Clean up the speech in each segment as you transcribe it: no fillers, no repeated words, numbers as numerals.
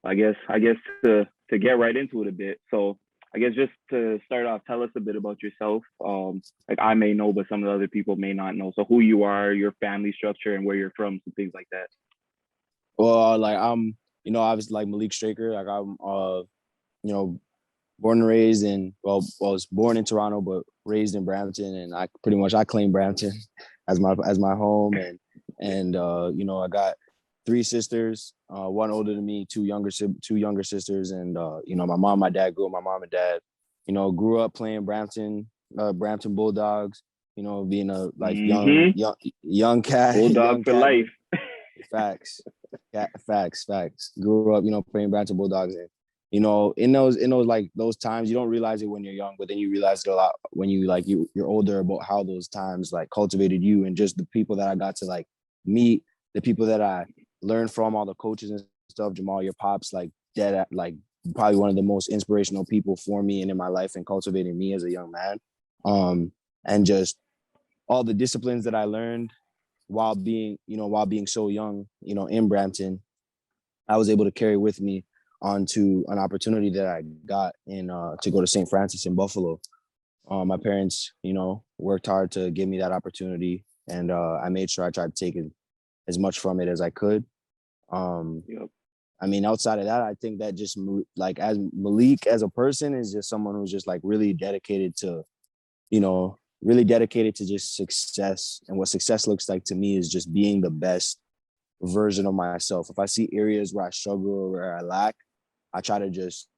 I guess to get right into it a bit. So I guess just to start off, tell us a bit about yourself. Like I may know, but some of the other people may not know. So who you are, your family structure, and where you're from, some things like that. Well, like I'm, I was like Melique Straker. Like I'm, you know, born and raised in, I was born in Toronto, but raised in Brampton, and I claim Brampton as my home, and I got three sisters, one older than me, two younger sisters, and my mom, my dad grew up. My mom and dad, grew up playing Brampton Bulldogs. Being a like Mm-hmm. young cat, Bulldog young for cat. life. Facts, facts. Grew up, playing Brampton Bulldogs, and in those like those times, you don't realize it when you're young, but then you realize it a lot when you're older about how those times like cultivated you and just the people that I got to like meet, the people that I learned from, all the coaches and stuff. Jamal, your pops, like dead, like probably one of the most inspirational people for me and in my life and cultivating me as a young man. And just all the disciplines that I learned while being so young, in Brampton, I was able to carry with me onto an opportunity that I got in to go to St. Francis in Buffalo. My parents, worked hard to give me that opportunity, and I made sure I tried to take as much from it as I could. Yep. I mean, outside of that, I think that just like as Malik as a person is just someone who's just like really dedicated to just success. And what success looks like to me is just being the best version of myself. If I see areas where I struggle or where I lack, I try to just,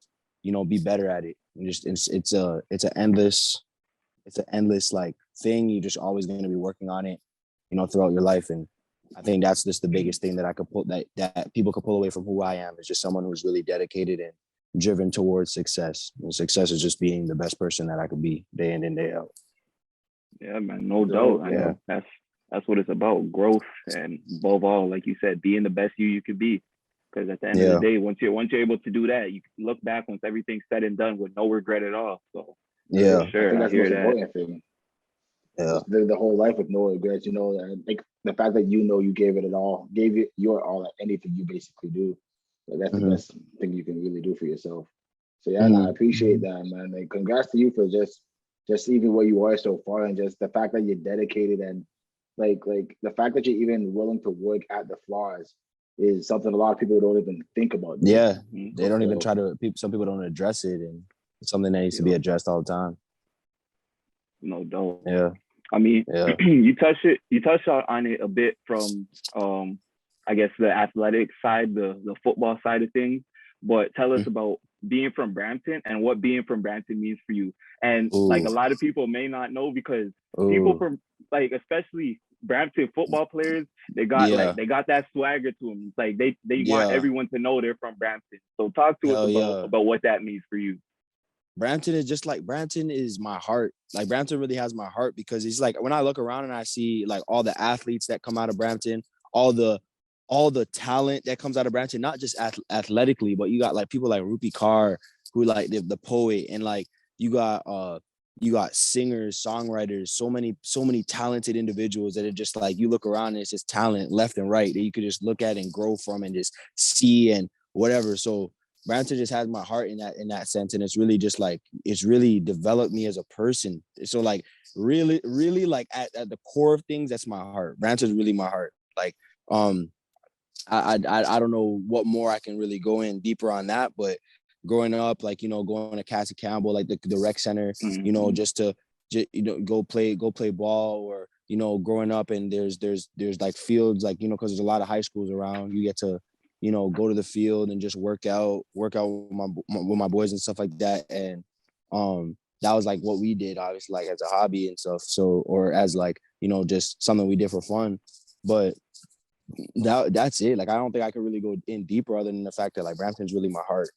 be better at it. And just it's an endless like thing. You're just always going to be working on it, throughout your life. And I think that's just the biggest thing that I could pull that people could pull away from who I am is just someone who's really dedicated and driven towards success. And success is just being the best person that I could be day in and day out. Yeah, man, no doubt. I know that's what it's about, growth, and above all, like you said, being the best you could be. Because at the end of the day, once you're able to do that, you can look back once everything's said and done with no regret at all. So Yeah, for sure, I think that's the most hear that. important thing. Yeah. Live the whole life with no regrets, and like the fact that you gave it all, gave it your all at anything you basically do. Like that's the best thing you can really do for yourself. So yeah, I appreciate that, man. Like congrats to you for just even where you are so far, and just the fact that you're dedicated, and like the fact that you're even willing to work at the flaws is something a lot of people don't even think about. Yeah, they don't even try to. Some people don't address it, and it's something that needs to be addressed all the time. No doubt. Yeah. I mean, you touched on it a bit from I guess the athletic side, the football side of things. But tell us about being from Brampton and what being from Brampton means for you. And like a lot of people may not know because people from like especially Brampton football players, they got that swagger to them. It's like they want everyone to know they're from Brampton. So talk to us about what that means for you. Brampton is my heart. Like Brampton really has my heart because it's like when I look around and I see like all the athletes that come out of Brampton, all the talent that comes out of Brampton, not just athletically, but you got like people like Rupi Kaur, who like the poet, and like you got singers, songwriters, so many talented individuals that are just like you look around and it's just talent left and right that you could just look at and grow from and just see and whatever. So Brampton just has my heart in that sense, and it's really just like it's really developed me as a person. So like really like at the core of things, that's my heart. Brampton's really my heart. Like I don't know what more I can really go in deeper on that, but growing up, like going to Cassie Campbell, like the rec center, just to go play ball, or growing up and there's like fields, like because there's a lot of high schools around. You get to go to the field and just work out with my boys and stuff like that. And that was like what we did, obviously, like as a hobby and stuff. So, or as like, just something we did for fun. But that's it. Like, I don't think I could really go in deeper other than the fact that like Brampton's really my heart.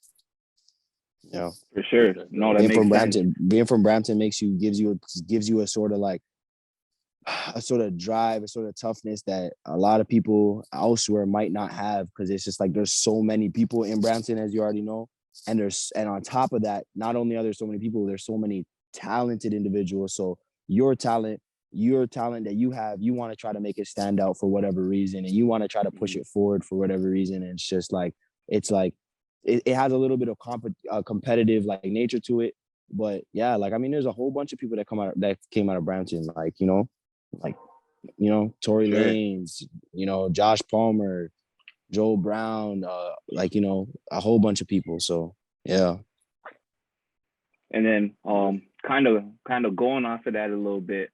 For sure. No, that makes sense. Being from Brampton gives you a sort of like a sort of drive, a sort of toughness that a lot of people elsewhere might not have, because it's just like there's so many people in Brampton, as you already know, and on top of that, not only are there so many people, there's so many talented individuals. So your talent that you have, you want to try to make it stand out for whatever reason, and you want to try to push it forward for whatever reason. And it's just like it has a little bit of competitive like nature to it. But yeah, like I mean, there's a whole bunch of people that came out of Brampton, like Tory Sure. Lanez, Josh Palmer, Joel Brown, like a whole bunch of people. So yeah. And then kind of going off of that a little bit.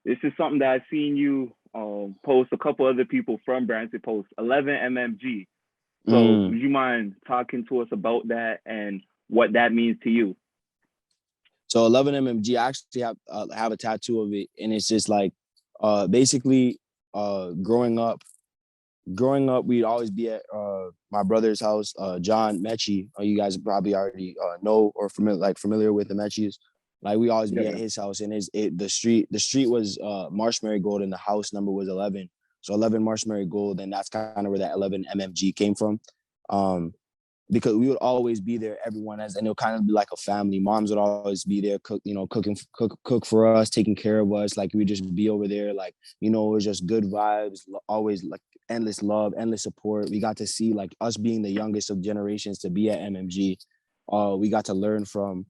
This is something that I've seen you post. A couple other people from Brampton post 11 mmg. So would you mind talking to us about that and what that means to you? So 11 mmg, I actually have a tattoo of it, and it's just like basically growing up, we'd always be at my brother's house, John Metchie. You guys probably already know or familiar with the Metchies. Like we always be at his house, and the street was Marsh Marigold, and the house number was 11. So 11 Marsh Marigold, and that's kind of where that 11 mmg came from. Because we would always be there, everyone, and it would kind of be like a family. Moms would always be there, cook for us, taking care of us. Like we'd just be over there, like it was just good vibes, always like endless love, endless support. We got to see like us being the youngest of generations to be at MMG. We got to learn from,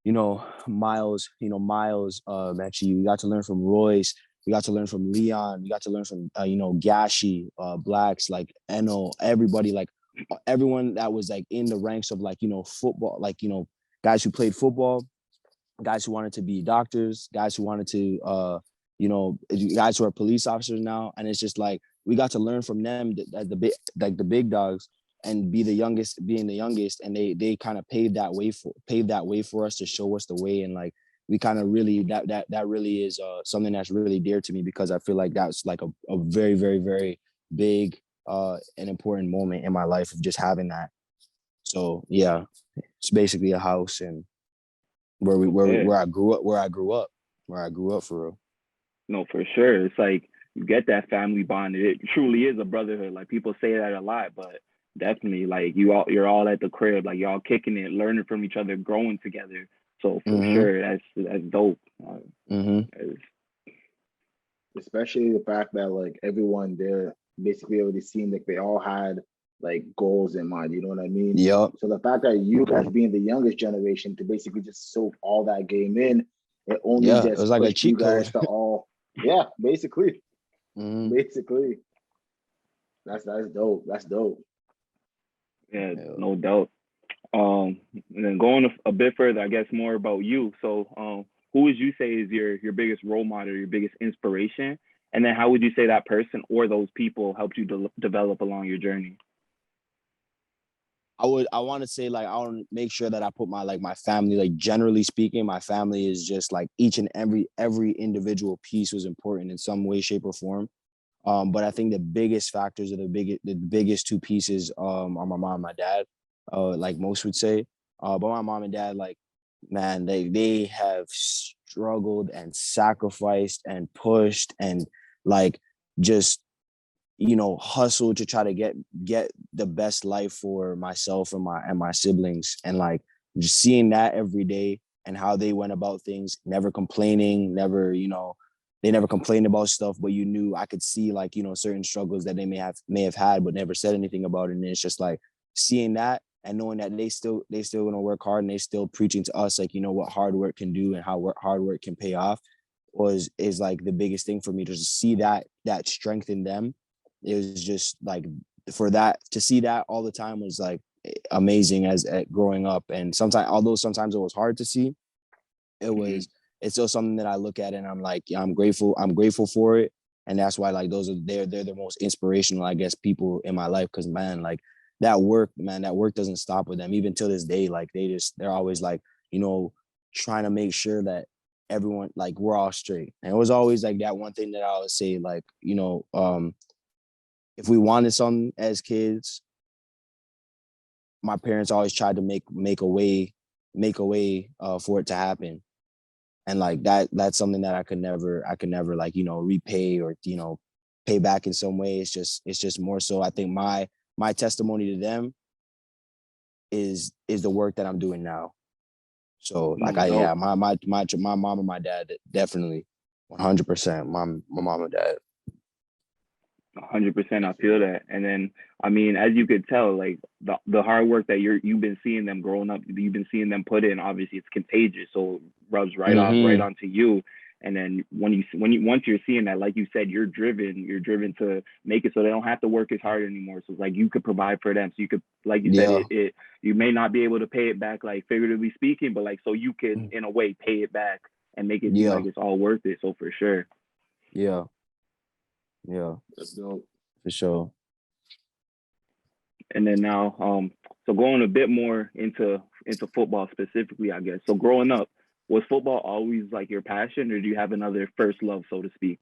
Miles, Metchie. We got to learn from Royce. We got to learn from Leon. We got to learn from, Gashi, Blacks, like Eno, everybody, like everyone that was like in the ranks of like, football, like, guys who played football, guys who wanted to be doctors, guys who wanted to, guys who are police officers now. And it's just like, we got to learn from them, the big dogs, and being the youngest. And they kind of paved that way for us to show us the way. And like, we kind of really, that really is something that's really dear to me, because I feel like that's like a very, very, very big, an important moment in my life of just having that. So yeah, it's basically a house and where I grew up for real. No, for sure. It's like you get that family bond. It truly is a brotherhood. Like people say that a lot, but definitely like you're all at the crib, like y'all kicking it, learning from each other, growing together. So for sure, that's dope. Especially the fact that like everyone there basically already seemed like they all had like goals in mind. You know what I mean? Yep. So the fact that you guys being the youngest generation to basically just soak all that game in, it only just it was like a cheat code to all. Yeah, basically. Basically. That's dope. That's dope. Yeah, no doubt. And then going a bit further, I guess more about you. So who would you say is your biggest role model, your biggest inspiration? And then how would you say that person or those people helped you develop along your journey? I want to say like I want to make sure that I put my family, like generally speaking, my family is just like each and every individual piece was important in some way, shape, or form. But I think the biggest factors are the biggest two pieces are my mom and my dad, like most would say. But my mom and dad, like, man, they have struggled and sacrificed and pushed and like just hustled to try to get the best life for myself and my siblings. And like just seeing that every day and how they went about things, never complaining, they never complained about stuff, but I could see like, certain struggles that they may have had, but never said anything about it. And it's just like seeing that and knowing that they still going to work hard, and they still preaching to us, like, what hard work can do and how hard work can pay off is like the biggest thing for me, to just see that strength in them. It was just like to see that all the time was like amazing as at growing up. And although sometimes it was hard to see, it's still something that I look at and I'm like, yeah, I'm grateful for it. And that's why like they're the most inspirational, I guess, people in my life. Cause man, like that work doesn't stop with them even till this day. Like they're always like, trying to make sure that everyone, like, we're all straight. And it was always like that one thing that I would say, like, if we wanted something as kids, my parents always tried to make a way for it to happen. And like that's something that I could never like, repay or, pay back in some way. It's just more so, I think my testimony to them is the work that I'm doing now. So like my mom and my dad, definitely 100%, my mom and dad. 100%, I feel that. And then, I mean, as you could tell, like the hard work that you've been seeing them growing up, you've been seeing them put in. Obviously, it's contagious, so it rubs right off right onto you. And then once you're seeing that, like you said, you're driven to make it so they don't have to work as hard anymore. So it's like you could provide for them. So you could, like you said, it you may not be able to pay it back, like figuratively speaking, but like so you can in a way pay it back and make it seem like it's all worth it. So for sure. Yeah. That's dope. For sure. And then now, so going a bit more into football specifically, I guess. So growing up, was football always like your passion, or do you have another first love, so to speak?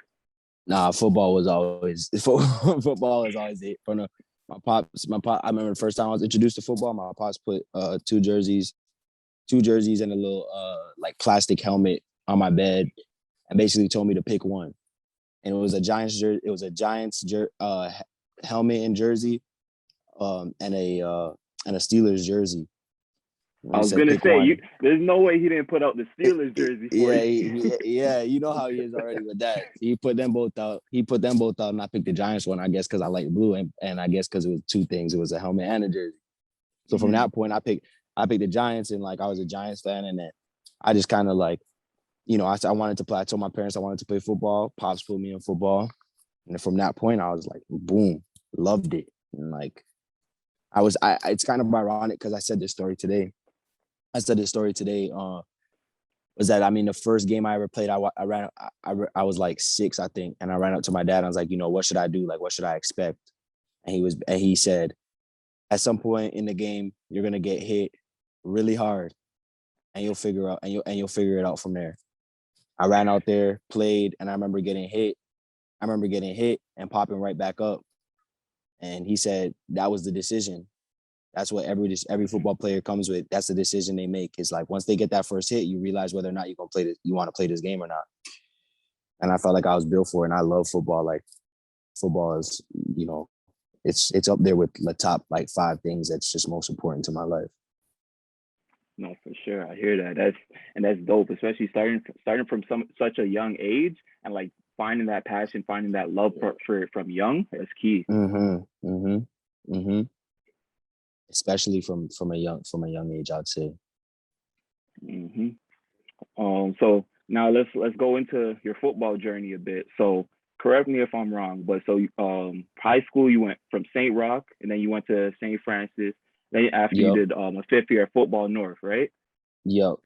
Nah, football was always football is always it. From my pops, I remember the first time I was introduced to football. My pops put two jerseys and a little like plastic helmet on my bed, and basically told me to pick one. And it was a Giants helmet and jersey, and a Steelers jersey. I was gonna say, there's no way he didn't put out the Steelers jersey for you. Yeah, you know how he is already with that. He put them both out. And I picked the Giants one, I guess, because I like blue, and I guess because it was two things. It was a helmet and a jersey. So from that point, I picked the Giants, and like I was a Giants fan, and then I just kind of like, I wanted to play. I told my parents I wanted to play football. Pops put me in football, and from that point, I was like, boom, loved it, and like it's kind of ironic because I said this story today. Was that, I mean, the first game I ever played, I was like 6, I think. And I ran up to my dad and I was like, what should I do? Like, what should I expect? And he said, at some point in the game, you're going to get hit really hard and you'll figure it out from there. I ran out there, played, and I remember getting hit and popping right back up. And he said, that was the decision. That's what every football player comes with. That's the decision they make. It's like once they get that first hit, you realize whether or not you want to play this game or not. And I felt like I was built for it. And I love football. Like football is, it's up there with the top like 5 things that's just most important to my life. No, for sure. I hear that. That's dope, especially starting from such a young age and like finding that passion, finding that love for it from young. That's key. Especially from a young age, I'd say. So now let's go into your football journey a bit. So correct me if I'm wrong, but so high school you went from St. Roch and then you went to St. Francis. Then after you did a 5th year at Football North, right? Yep.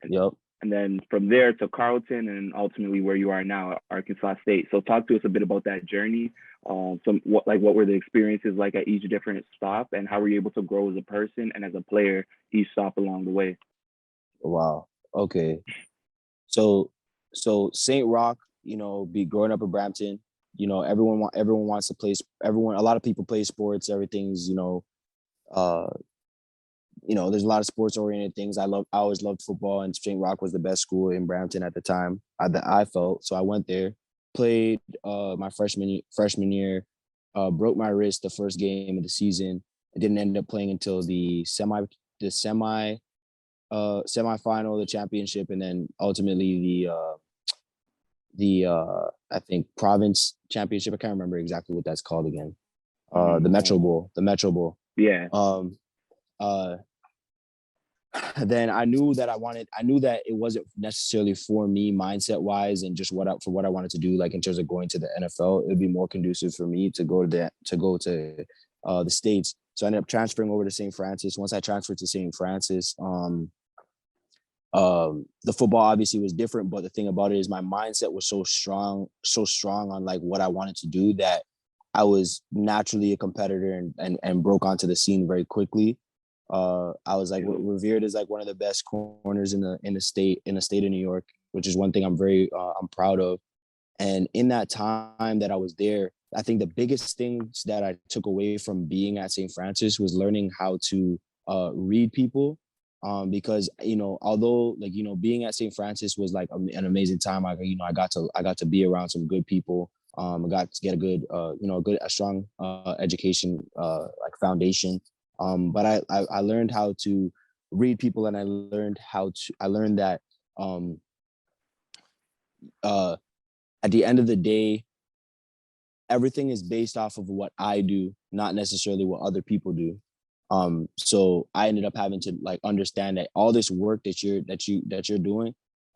And then from there to Carleton and ultimately where you are now at Arkansas State. So talk to us a bit about that journey. What were the experiences like at each different stop, and how were you able to grow as a person and as a player each stop along the way? Wow. Okay. So St. Roch, be growing up in Brampton, everyone wants to play. A lot of people play sports. Everything's, there's a lot of sports oriented things. I always loved football, and St. Roch was the best school in Brampton at the time that I felt. So I went there, played my freshman year, broke my wrist the first game of the season. I didn't end up playing until the semifinal, the championship, and then ultimately the I think province championship. I can't remember exactly what that's called again. The Metro Bowl. Yeah. Then I knew that it wasn't necessarily for me mindset wise and just what I wanted to do, like in terms of going to the NFL. It would be more conducive for me to go to the States. So I ended up transferring over to St. Francis. Once I transferred to St. Francis, the football obviously was different, but the thing about it is my mindset was so strong on like what I wanted to do that I was naturally a competitor and broke onto the scene very quickly. I was like revered as like one of the best corners in the state of New York, which is one thing I'm proud of. And in that time that I was there, I think the biggest things that I took away from being at St. Francis was learning how to read people. Because although like being at St. Francis was like an amazing time. I got to be around some good people. I got to get a good a strong education like foundation. But I learned how to read people, and I learned that at the end of the day, everything is based off of what I do, not necessarily what other people do. So I ended up having to like understand that all this work that you're doing,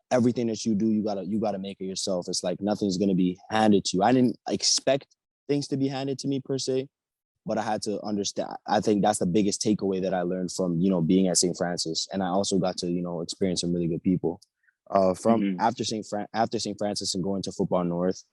everything that you do, you gotta make it yourself. It's like nothing's gonna be handed to you. I didn't expect things to be handed to me per se, but I had to understand. I think that's the biggest takeaway that I learned from, being at St. Francis. And I also got to, experience some really good people. After St. Francis and going to Football North,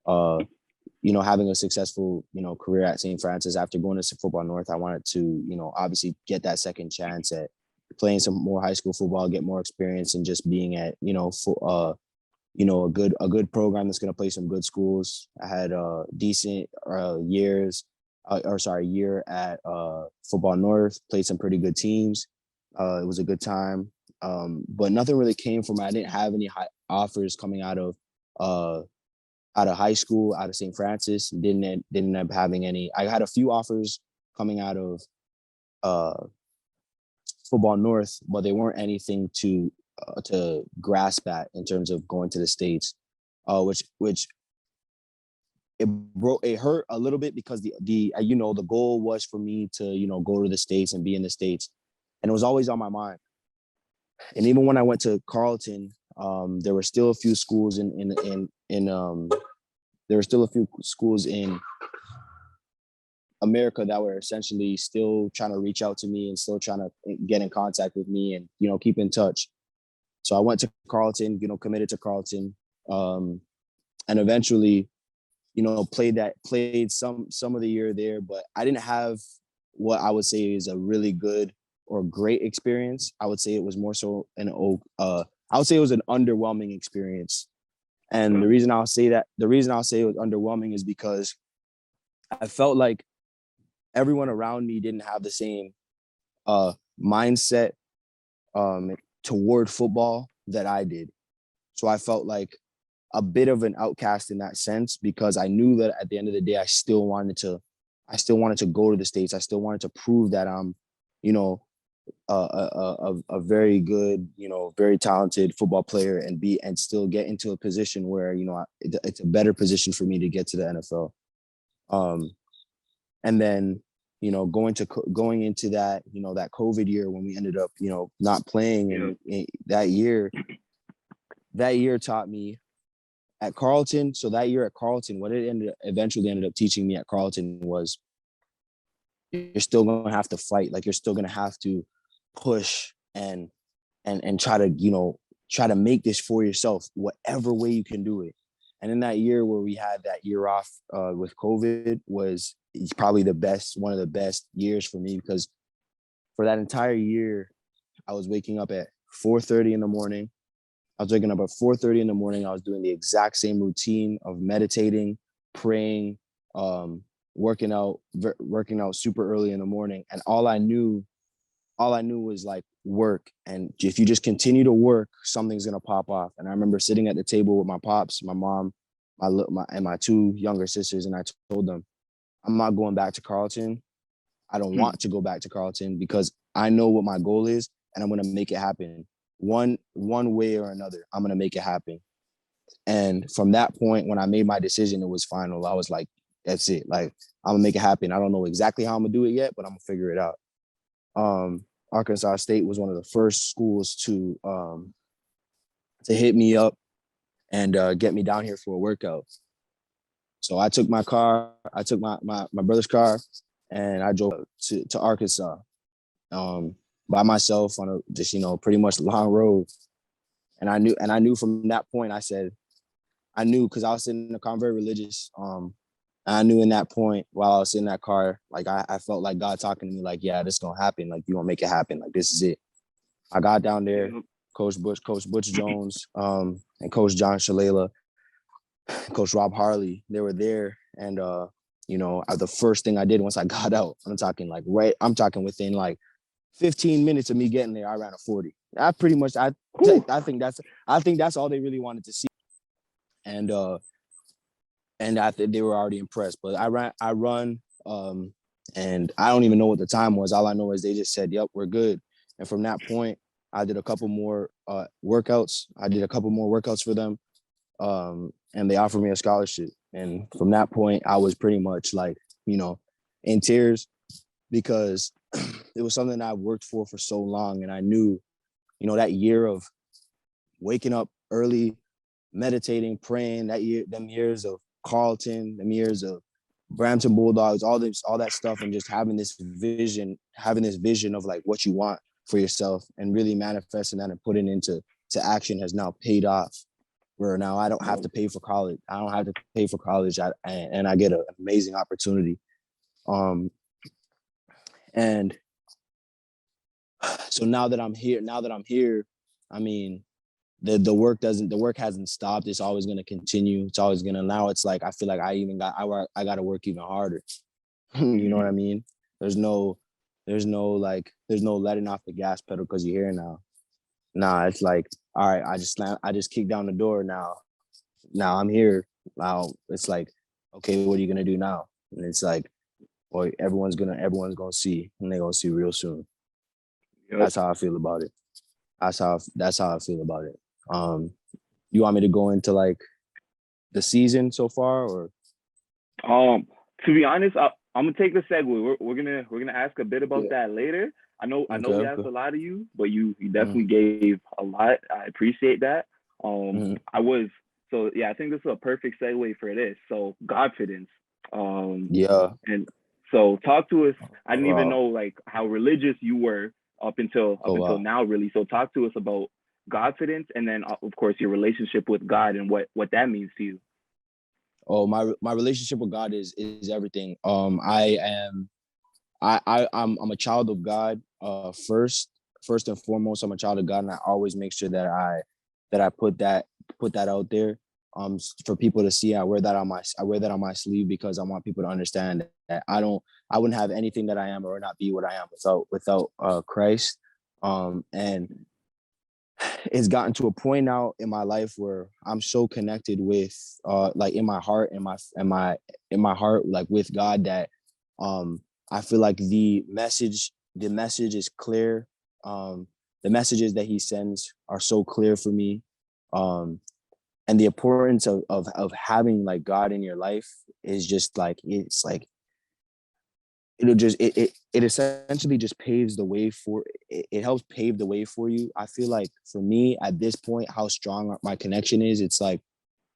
having a successful, career at St. Francis. After going to Football North, I wanted to, obviously get that second chance at playing some more high school football, get more experience, and just being at, a good program that's going to play some good schools. I had decent year at Football North, played some pretty good teams. It was a good time, but nothing really came from it. I didn't have any high offers coming out of high school, out of St. Francis. Didn't end up having any. I had a few offers coming out of Football North, but they weren't anything to grasp at in terms of going to the States, which it hurt a little bit because the goal was for me to go to the States and be in the States, and it was always on my mind. And even when I went to Carleton, there were still a few schools there were still a few schools in America that were essentially still trying to reach out to me and still trying to get in contact with me and, keep in touch. So I went to Carleton, committed to Carleton, and eventually, played some of the year there, but I didn't have what I would say is a really good or great experience. I would say it was more so I would say it was an underwhelming experience. And the reason I'll say it was underwhelming is because I felt like everyone around me didn't have the same mindset toward football that I did. So I felt like a bit of an outcast in that sense, because I knew that at the end of the day, I still wanted to go to the States. I still wanted to prove that I'm, a very good, very talented football player and still get into a position where, it's a better position for me to get to the NFL. And then, going into that, that COVID year when we ended up, not playing, and that year taught me at Carleton. So that year at Carleton, what it eventually ended up teaching me at Carleton was you're still going to have to fight. Like, you're still going to have to push and try to make this for yourself, whatever way you can do it. And in that year where we had that year off with COVID was probably one of the best years for me, because for that entire year, I was waking up at 4:30 in the morning. I was waking up at 4:30 in the morning. I was doing the exact same routine of meditating, praying, working out super early in the morning. And all I knew was like work. And if you just continue to work, something's going to pop off. And I remember sitting at the table with my pops, my mom, and my two younger sisters. And I told them, I'm not going back to Carleton. I don't want to go back to Carleton, because I know what my goal is, and I'm going to make it happen. One way or another, I'm going to make it happen. And from that point, when I made my decision, it was final. I was like, that's it. Like, I'm going to make it happen. I don't know exactly how I'm going to do it yet, but I'm going to figure it out. Arkansas State was one of the first schools to hit me up and get me down here for a workout. So I took my brother's car, and I drove to Arkansas by myself on a just pretty much long road. And I knew from that point, I knew because I was sitting in the car, I'm very religious. I knew in that point while I was in that car, like I felt like God talking to me, like, yeah, this is gonna happen. Like, you gonna make it happen. Like, this is it. I got down there, Coach Butch Jones, and Coach John Shalala, Coach Rob Harley, they were there. And the first thing I did once I got out, I'm talking within like 15 minutes of me getting there, I ran a 40. I think that's all they really wanted to see. And I think they were already impressed. But I run, and I don't even know what the time was. All I know is they just said, yep, we're good. And from that point, I did a couple more workouts. For them, and they offered me a scholarship. And from that point, I was pretty much like, in tears because it was something I worked for so long. And I knew, that year of waking up early, meditating, praying, them years of Carlton, them years of Brampton Bulldogs, all that stuff, and just having this vision of like what you want for yourself and really manifesting that and putting into action has now paid off. Where now I don't have to pay for college. I don't have to pay for college, and I get an amazing opportunity. And so now that I'm here, I mean, the work hasn't stopped. It's always going to continue. It's always going to, now it's like, I feel like I got to work even harder. You know what I mean? There's no letting off the gas pedal because you're here now. Nah, it's like, all right, I just kicked down the door now. Now I'm here. Now it's like, okay, what are you gonna do now? And it's like, boy, everyone's gonna see, and they're gonna see real soon. Yep. That's how I feel about it. That's how I feel about it. You want me to go into like the season so far, or? To be honest, I'm gonna take the segue. We're gonna ask a bit about that later. I know we asked a lot of you, but you definitely gave a lot. I appreciate that. I think this is a perfect segue for this. So Godfidence. And so talk to us. I didn't even know like how religious you were up until now, really. So talk to us about Godfidence, and then of course your relationship with God and what that means to you. Oh, my relationship with God is everything. I'm a child of God. First and foremost, I'm a child of God, and I always make sure that I put that out there. For people to see. I wear that on my sleeve because I want people to understand that I wouldn't have anything that I am or not be what I am without Christ. And it's gotten to a point now in my life where I'm so connected with like in my heart like with God that I feel like the message is clear. The messages that he sends are so clear for me. And the importance of having like God in your life is just like, it's like, it essentially just paves the way for, it helps pave the way for you. I feel like for me at this point, how strong my connection is, it's like,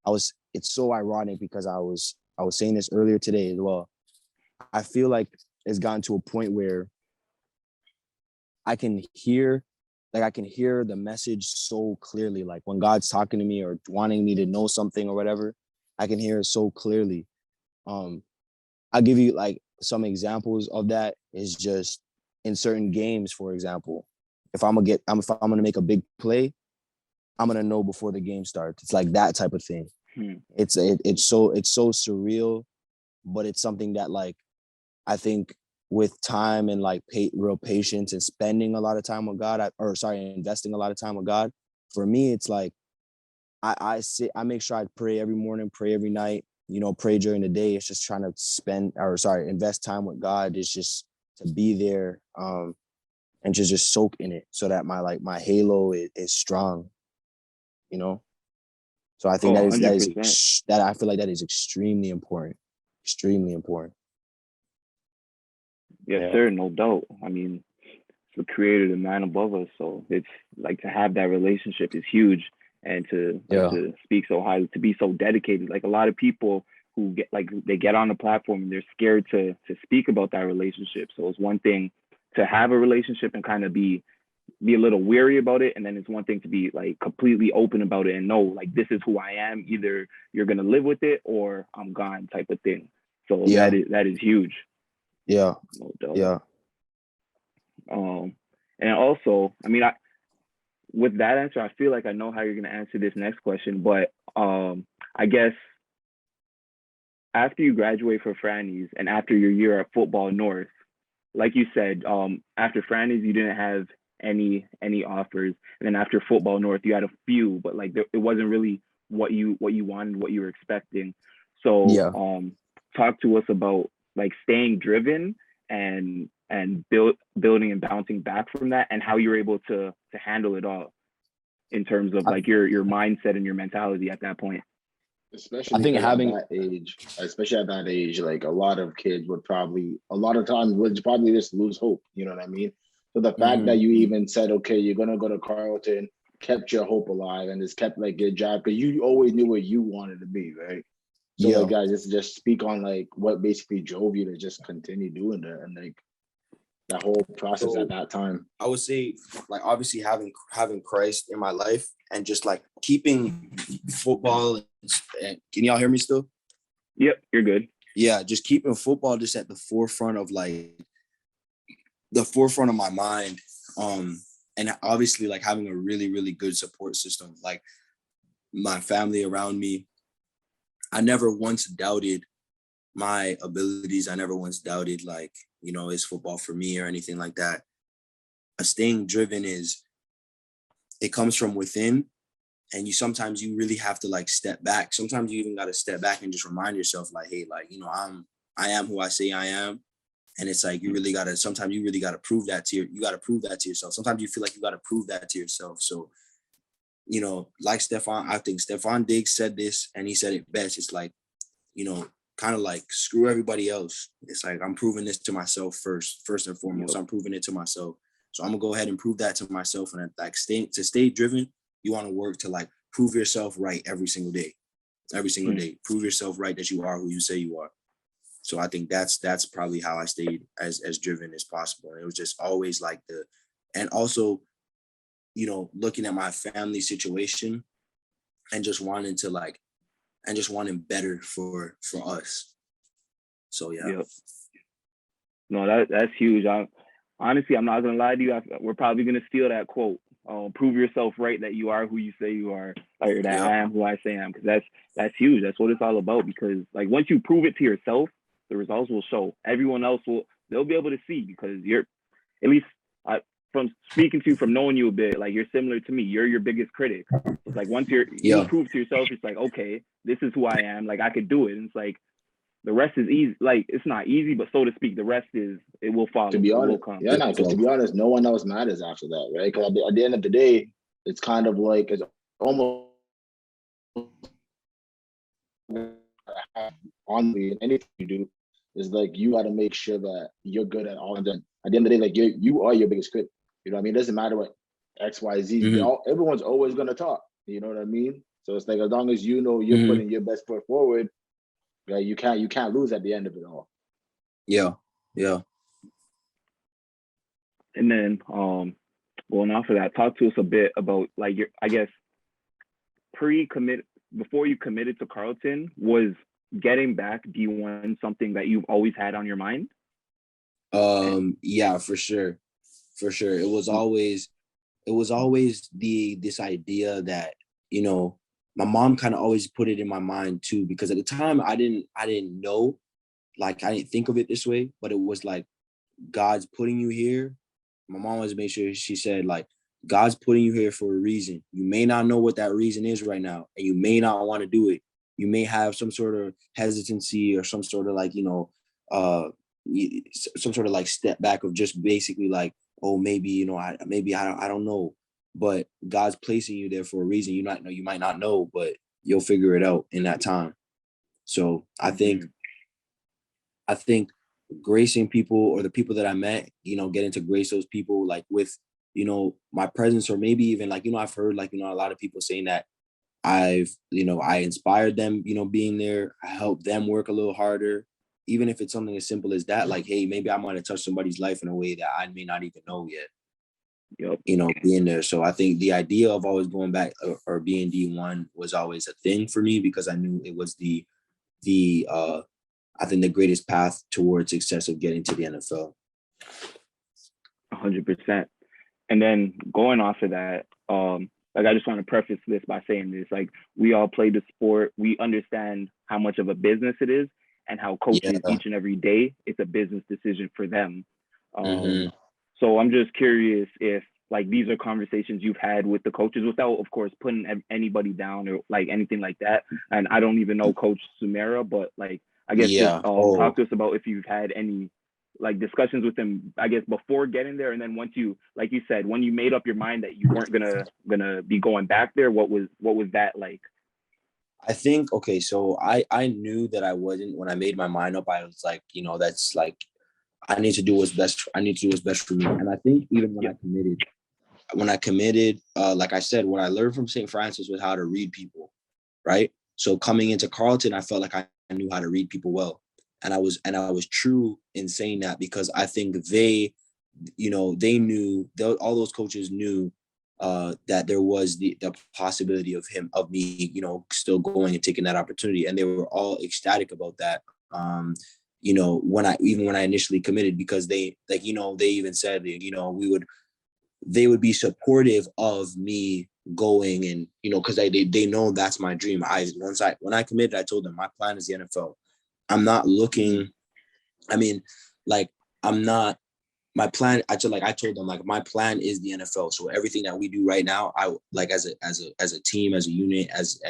it's so ironic because I was saying this earlier today as well. I feel like it's gotten to a point where I can hear the message so clearly. Like when God's talking to me or wanting me to know something or whatever, I can hear it so clearly. I'll give you like some examples of that is just in certain games, for example. If I'm gonna make a big play, I'm gonna know before the game starts. It's like that type of thing. It's so surreal, but it's something that like I think with time and like real patience and spending a lot of time with God, investing a lot of time with God, for me, it's like I make sure I pray every morning, pray every night, pray during the day. It's just trying to invest time with God. It's just to be there and just soak in it so that my halo is strong, So I think that I feel like that is extremely important. Extremely important. Yes, sir, no doubt. I mean, the creator, the man above us. So it's like to have that relationship is huge, and to speak so highly, to be so dedicated. Like a lot of people who they get on the platform and they're scared to speak about that relationship. So it's one thing to have a relationship and kind of be a little weary about it, and then it's one thing to be like completely open about it and know like this is who I am. Either you're gonna live with it or I'm gone, type of thing. So that is huge. Yeah. No doubt. Yeah. And also, I mean, with that answer, I feel like I know how you're gonna answer this next question, but I guess after you graduate from Franny's and after your year at Football North, like you said, after Franny's you didn't have any offers, and then after Football North you had a few, but like it wasn't really what you wanted, what you were expecting. So talk to us about like staying driven and building and bouncing back from that, and how you were able to handle it all in terms of like your mindset and your mentality at that point. Especially think because at having that age, like a lot of kids would a lot of times would probably just lose hope. You know what I mean? So the fact that you even said, okay, you're gonna go to Carleton, kept your hope alive, and just kept like your job because you always knew where you wanted to be, right? So yeah. like, guys, just speak on like what basically drove you to just continue doing that and like that whole process So at that time. I would say, like, obviously having Christ in my life and just like keeping football. And can y'all hear me still? Yep, you're good. Yeah, just keeping football just at the forefront of my mind. And obviously like having a really, really good support system, like my family around me. I never once doubted my abilities. I never once doubted like, is football for me or anything like that. Staying driven it comes from within, and sometimes you really have to like step back. Sometimes you even got to step back and just remind yourself like, hey, like, I am who I say I am. And it's like, sometimes you really got to prove that to yourself. Sometimes you feel like you got to prove that to yourself. So, like I think Stefan Diggs said this and he said it best. It's like, kind of like screw everybody else. It's like, I'm proving this to myself first and foremost. I'm proving it to myself. So I'm gonna go ahead and prove that to myself. And like to stay driven, you want to work to like prove yourself right every single day. Prove yourself right that you are who you say you are. So I think that's probably how I stayed as driven as possible. And it was just always like and also, looking at my family situation and just wanting better for us. So yeah. Yep. No, that's huge. Honestly, I'm not gonna lie to you. We're probably gonna steal that quote. Prove yourself right that you are who you say you are, or that I am who I say I am. Because that's huge. That's what it's all about. Because like once you prove it to yourself, the results will show. Everyone else they'll be able to see because you're, at least from speaking to you, from knowing you a bit, like you're similar to me. You're your biggest critic. It's like once you prove to yourself, it's like, okay, this is who I am. Like I could do it. And it's like the rest is easy. Like it's not easy, but so to speak, the rest it will follow. To be honest, it will come. because to be honest, no one else matters after that, right? Because at the end of the day, it's kind of like it's almost on me. Anything you do is like you got to make sure that you're good at all. And then at the end of the day, like you are your biggest critic. You know what I mean? It doesn't matter what X, Y, Z. Everyone's always gonna talk. You know what I mean? So it's like as long as you know you're putting your best foot forward, right? You can't lose at the end of it all. Yeah. Yeah. And then going off of that, talk to us a bit about like your, I guess, before you committed to Carleton, was getting back D1 something that you've always had on your mind? Yeah, for sure. It was always this idea that, my mom kind of always put it in my mind too, because at the time I didn't know, like I didn't think of it this way, but it was like God's putting you here. My mom always made sure she said like, God's putting you here for a reason. You may not know what that reason is right now, and you may not want to do it. You may have some sort of hesitancy or some sort of like, some sort of like step back of just basically like, oh, maybe, I don't know. But God's placing you there for a reason. You might not know, but you'll figure it out in that time. So I think gracing people, or the people that I met, getting to grace those people like with, my presence, or maybe even like, I've heard like, a lot of people saying that I inspired them, being there. I helped them work a little harder, even if it's something as simple as that. Like, hey, maybe I might have touched somebody's life in a way that I may not even know yet. Being there. So I think the idea of always going back or being D1 was always a thing for me, because I knew it was I think the greatest path towards success of getting to the NFL. 100%. And then going off of that, like I just want to preface this by saying this: like we all play the sport, we understand how much of a business it is, and how coaches each and every day, it's a business decision for them. So I'm just curious if like these are conversations you've had with the coaches, without, of course, putting anybody down or like anything like that. And I don't even know Coach Sumera, but like I guess just talk to us about if you've had any like discussions with him, I guess, before getting there, and then once you, like you said, when you made up your mind that you weren't gonna be going back there, what was that like? I think, okay, so I knew that I wasn't, when I made my mind up, I was like, that's like, I need to do what's best. I need to do what's best for me. And I think even when I committed, like I said, what I learned from St. Francis was how to read people, right? So coming into Carleton, I felt like I knew how to read people well. And I was true in saying that, because I think they knew, all those coaches knew that there was the possibility of me, still going and taking that opportunity. And they were all ecstatic about that. When I initially committed, because they, like, they even said, they would be supportive of me going, and because they know that's my dream. When I committed, I told them my plan is the NFL. I'm not looking. I mean, like, I'm not. My plan. I told them, like, my plan is the NFL. So everything that we do right now, I like, as a team, as a unit, as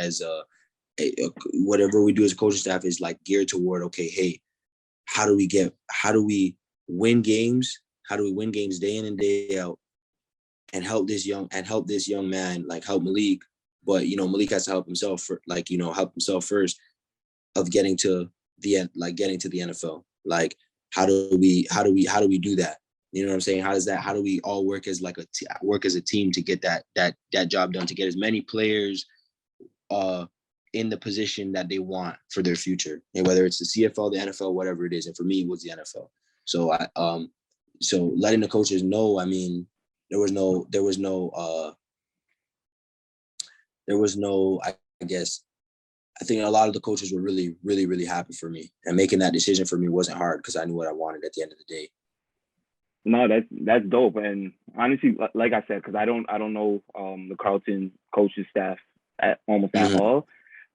whatever we do as a coaching staff is like geared toward, okay, hey, how do we win games? How do we win games day in and day out? And help this young man, like help Melique, but Melique has to help himself help himself first, of getting to the end, like getting to the NFL. Like, how do we do that? You know what I'm saying? How do we all work as a team to get that job done, to get as many players in the position that they want for their future, and whether it's the CFL, the NFL, whatever it is. And for me, it was the NFL. So so letting the coaches know, I mean, there was no, I guess, I think a lot of the coaches were really, really, really happy for me, and making that decision for me wasn't hard, because I knew what I wanted at the end of the day. No, that's dope. And honestly, like I said, because I don't know the Carleton coaching staff almost at all.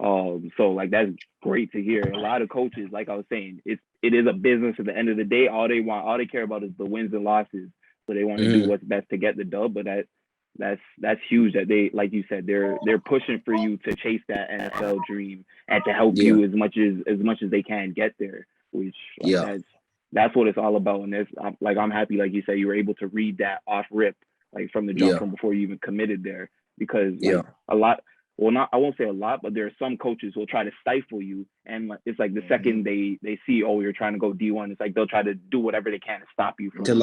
So like, that's great to hear. A lot of coaches, like I was saying, it is a business at the end of the day. All they care about is the wins and losses. So they want to do what's best to get the dub. But that's huge that they, like you said, they're pushing for you to chase that NFL dream, and to help you as much as they can get there. Which, like, that's what it's all about. And I'm happy, like you said, you were able to read that off rip, like from the jump, from before you even committed there, because a lot. Well, not, I won't say a lot, but there are some coaches who will try to stifle you, and it's like the second they see, oh, you're trying to go D1, it's like they'll try to do whatever they can to stop you from going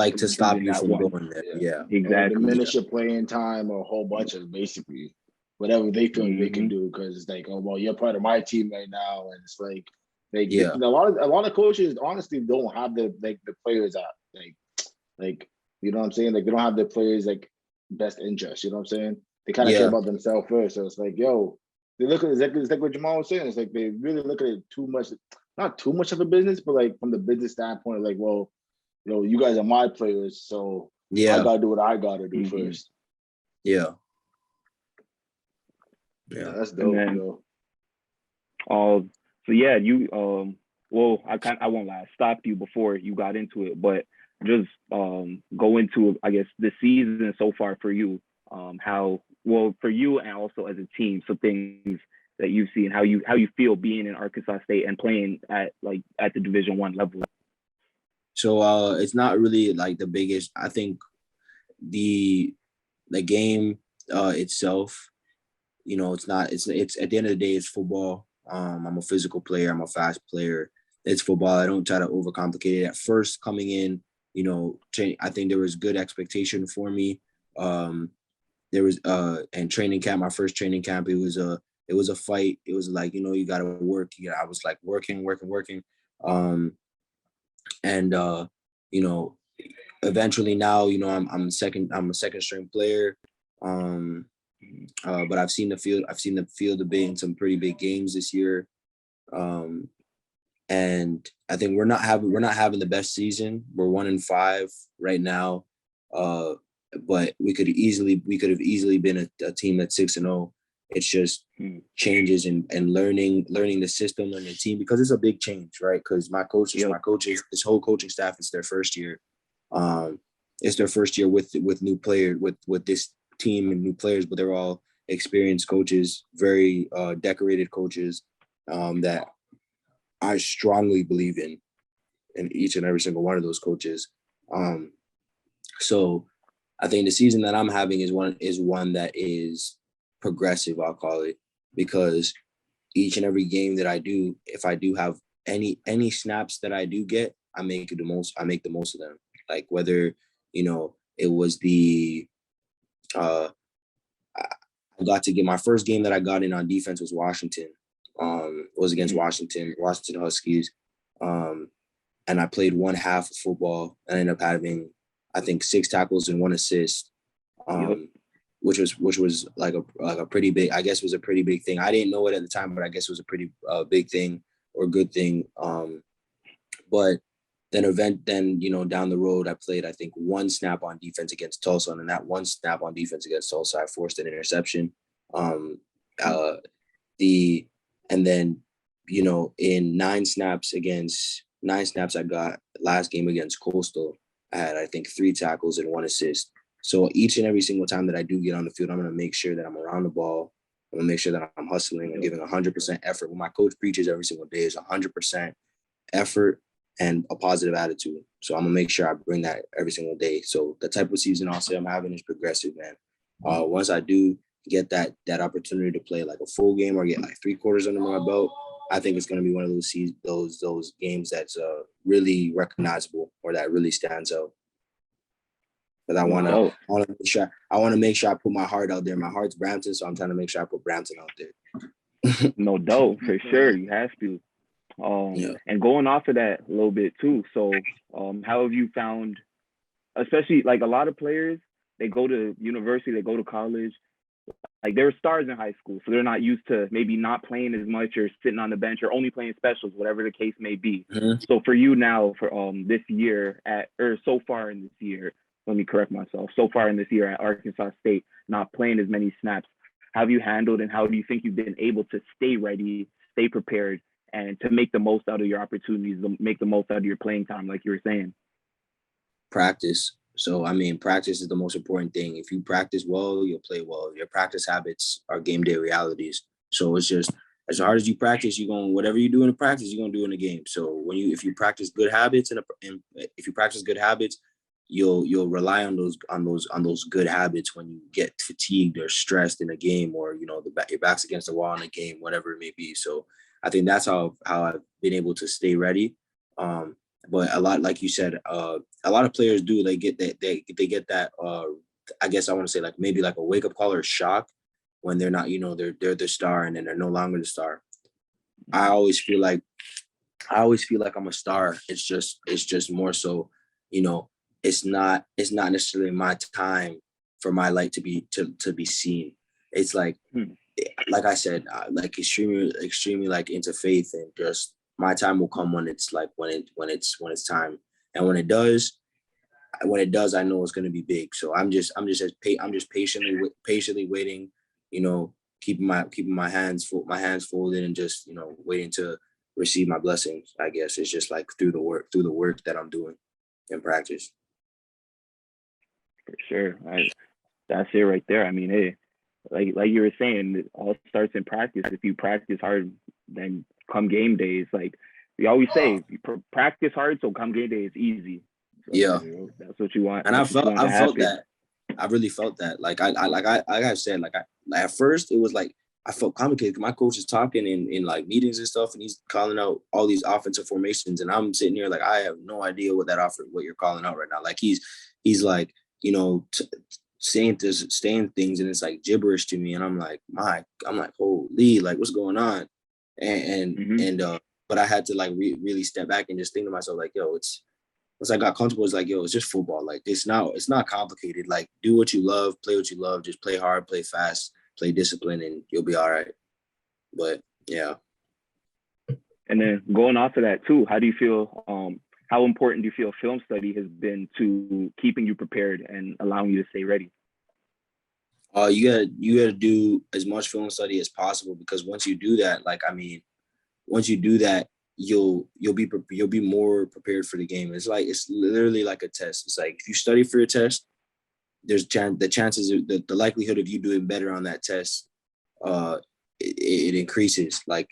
there. Yeah, exactly. Or diminish your playing time, or a whole bunch of basically whatever they feel they can do, because it's like, oh, well, you're part of my team right now, and it's like a lot of coaches honestly don't have the players like you know what I'm saying, like they don't have the players like best interest, you know what I'm saying. They kind of care about themselves first. So it's like, yo, they look at it, it's like what Jamal was saying. It's like they really look at it too much, not too much of a business, but like from the business standpoint, like, well, you guys are my players, so I gotta do what I gotta do first. Yeah, that's dope, yo. So yeah, you well, I won't lie, I stopped you before you got into it, but just go into, I guess, the season so far for you. For you, and also as a team, so things that you see, and how you feel being in Arkansas State and playing at the Division I level. So it's not really like the biggest. I think the game itself, it's not. It's at the end of the day, it's football. I'm a physical player. I'm a fast player. It's football. I don't try to overcomplicate it. At first, coming in, I think there was good expectation for me. There was and training camp, my first training camp, it was a fight. It was like, you gotta work. I was like working. And eventually now, I'm a second string player. But I've seen the field a bit in some pretty big games this year. And I think we're not having the best season. We're 1-5 right now. But we could have easily been a team that's 6-0. It's just changes and learning the system and the team, because it's a big change, right? Because my coaches, this whole coaching staff, it's their first year. It's their first year with new players, with this team and new players, but they're all experienced coaches, very decorated coaches that I strongly believe in each and every single one of those coaches. So I think the season that I'm having is one that is progressive, I'll call it, because each and every game that I do, if I do have any snaps that I do get, I make the most of them. Like whether, it was uh I got to get my first game that I got in on defense was Washington. Was against Washington Huskies. And I played one half of football and I ended up having, I think, 6 tackles and 1 assist. Which was like a pretty big, I guess was a pretty big thing. I didn't know it at the time, but I guess it was a pretty big thing or good thing. But then down the road, I played, I think, 1 snap on defense against Tulsa, and in that 1 snap on defense against Tulsa, I forced an interception. And then, in 9 snaps I got last game against Coastal, I had, I think, 3 tackles and 1 assist. So each and every single time that I do get on the field, I'm going to make sure that I'm around the ball. I'm going to make sure that I'm hustling and giving 100% effort. What my coach preaches every single day is 100% effort and a positive attitude. So I'm going to make sure I bring that every single day. So the type of season I'll say I'm having is progressive, man. Once I do get that opportunity to play like a full game or get like 3 quarters under my belt, I think it's going to be one of those games that's really recognizable or that really stands out. But I want to make sure I put my heart out there. My heart's Brampton, so I'm trying to make sure I put Brampton out there. No doubt, for sure. You have to. And going off of that a little bit too. So how have you found, especially like a lot of players, they go to university, they go to college, like they were stars in high school, so they're not used to maybe not playing as much or sitting on the bench or only playing specials, whatever the case may be. So for you now, for this year so far in this year, let me correct myself, so far in this year at Arkansas State, not playing as many snaps, how have you handled and how do you think you've been able to stay ready, stay prepared, and to make the most out of your opportunities, to make the most out of your playing time, like you were saying? Practice. So, I mean, practice is the most important thing. If you practice well, you'll play well. Your practice habits are game day realities. So it's just as hard as you practice, whatever you do in the practice, you're gonna do in the game. So if you practice good habits and if you practice good habits, you'll rely on those good habits when you get fatigued or stressed in a game, or your back's against the wall in a game, whatever it may be. So I think that's how I've been able to stay ready. But a lot, like you said, a lot of players do. They get that. I guess I want to say like maybe like a wake up call or shock when they're not. They're the star and then they're no longer the star. I always feel like I'm a star. It's just more so, it's not necessarily my time for my light to be seen. It's like I said, like extremely like into faith, and just my time will come when it's time. And when it does, I know it's going to be big. So I'm just patiently waiting, keeping my hands folded and just, waiting to receive my blessings. I guess it's just like through the work that I'm doing in practice. For sure. That's it right there. I mean, hey, like you were saying, it all starts in practice. If you practice hard, then come game days, like we always say, practice hard, so come game day, it's easy. So, that's what you want. And I felt that. I really felt that. Like I said, like at first it was like I felt complicated. My coach is talking in like meetings and stuff, and he's calling out all these offensive formations, and I'm sitting here like I have no idea what you're calling out right now. Like he's like, saying things, and it's like gibberish to me, and I'm like, holy, like what's going on? But I had to like really step back and just think to myself like, yo, once I got comfortable, it's like, yo, it's just football. Like it's not complicated. Like do what you love, play what you love, just play hard, play fast, play discipline, and you'll be all right. But yeah. And then going off of that too, how do you feel? How important do you feel film study has been to keeping you prepared and allowing you to stay ready? You gotta do as much film study as possible, because once you do that, you'll be more prepared for the game. It's literally like a test. It's like if you study for a test, there's the likelihood of you doing better on that test, it increases. Like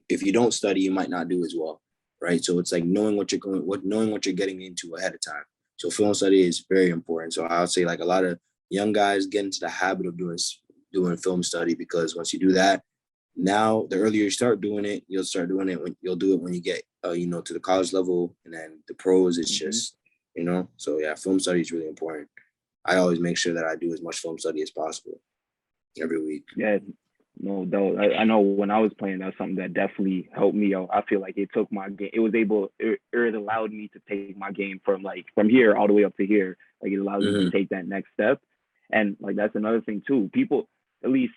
if you don't study, you might not do as well, right? So it's like knowing what you're getting into ahead of time. So film study is very important. So I would say like a lot of young guys get into the habit of doing film study, because once you do that, now the earlier you start doing it, you'll start doing it you'll do it when you get to the college level, and then the pros. It's just so yeah, film study is really important. I always make sure that I do as much film study as possible every week. Yeah, no doubt. I know when I was playing, that's something that definitely helped me out. I feel like it took my game. It allowed me to take my game from here all the way up to here. Like, it allows me to take that next step. And like, that's another thing too. People, at least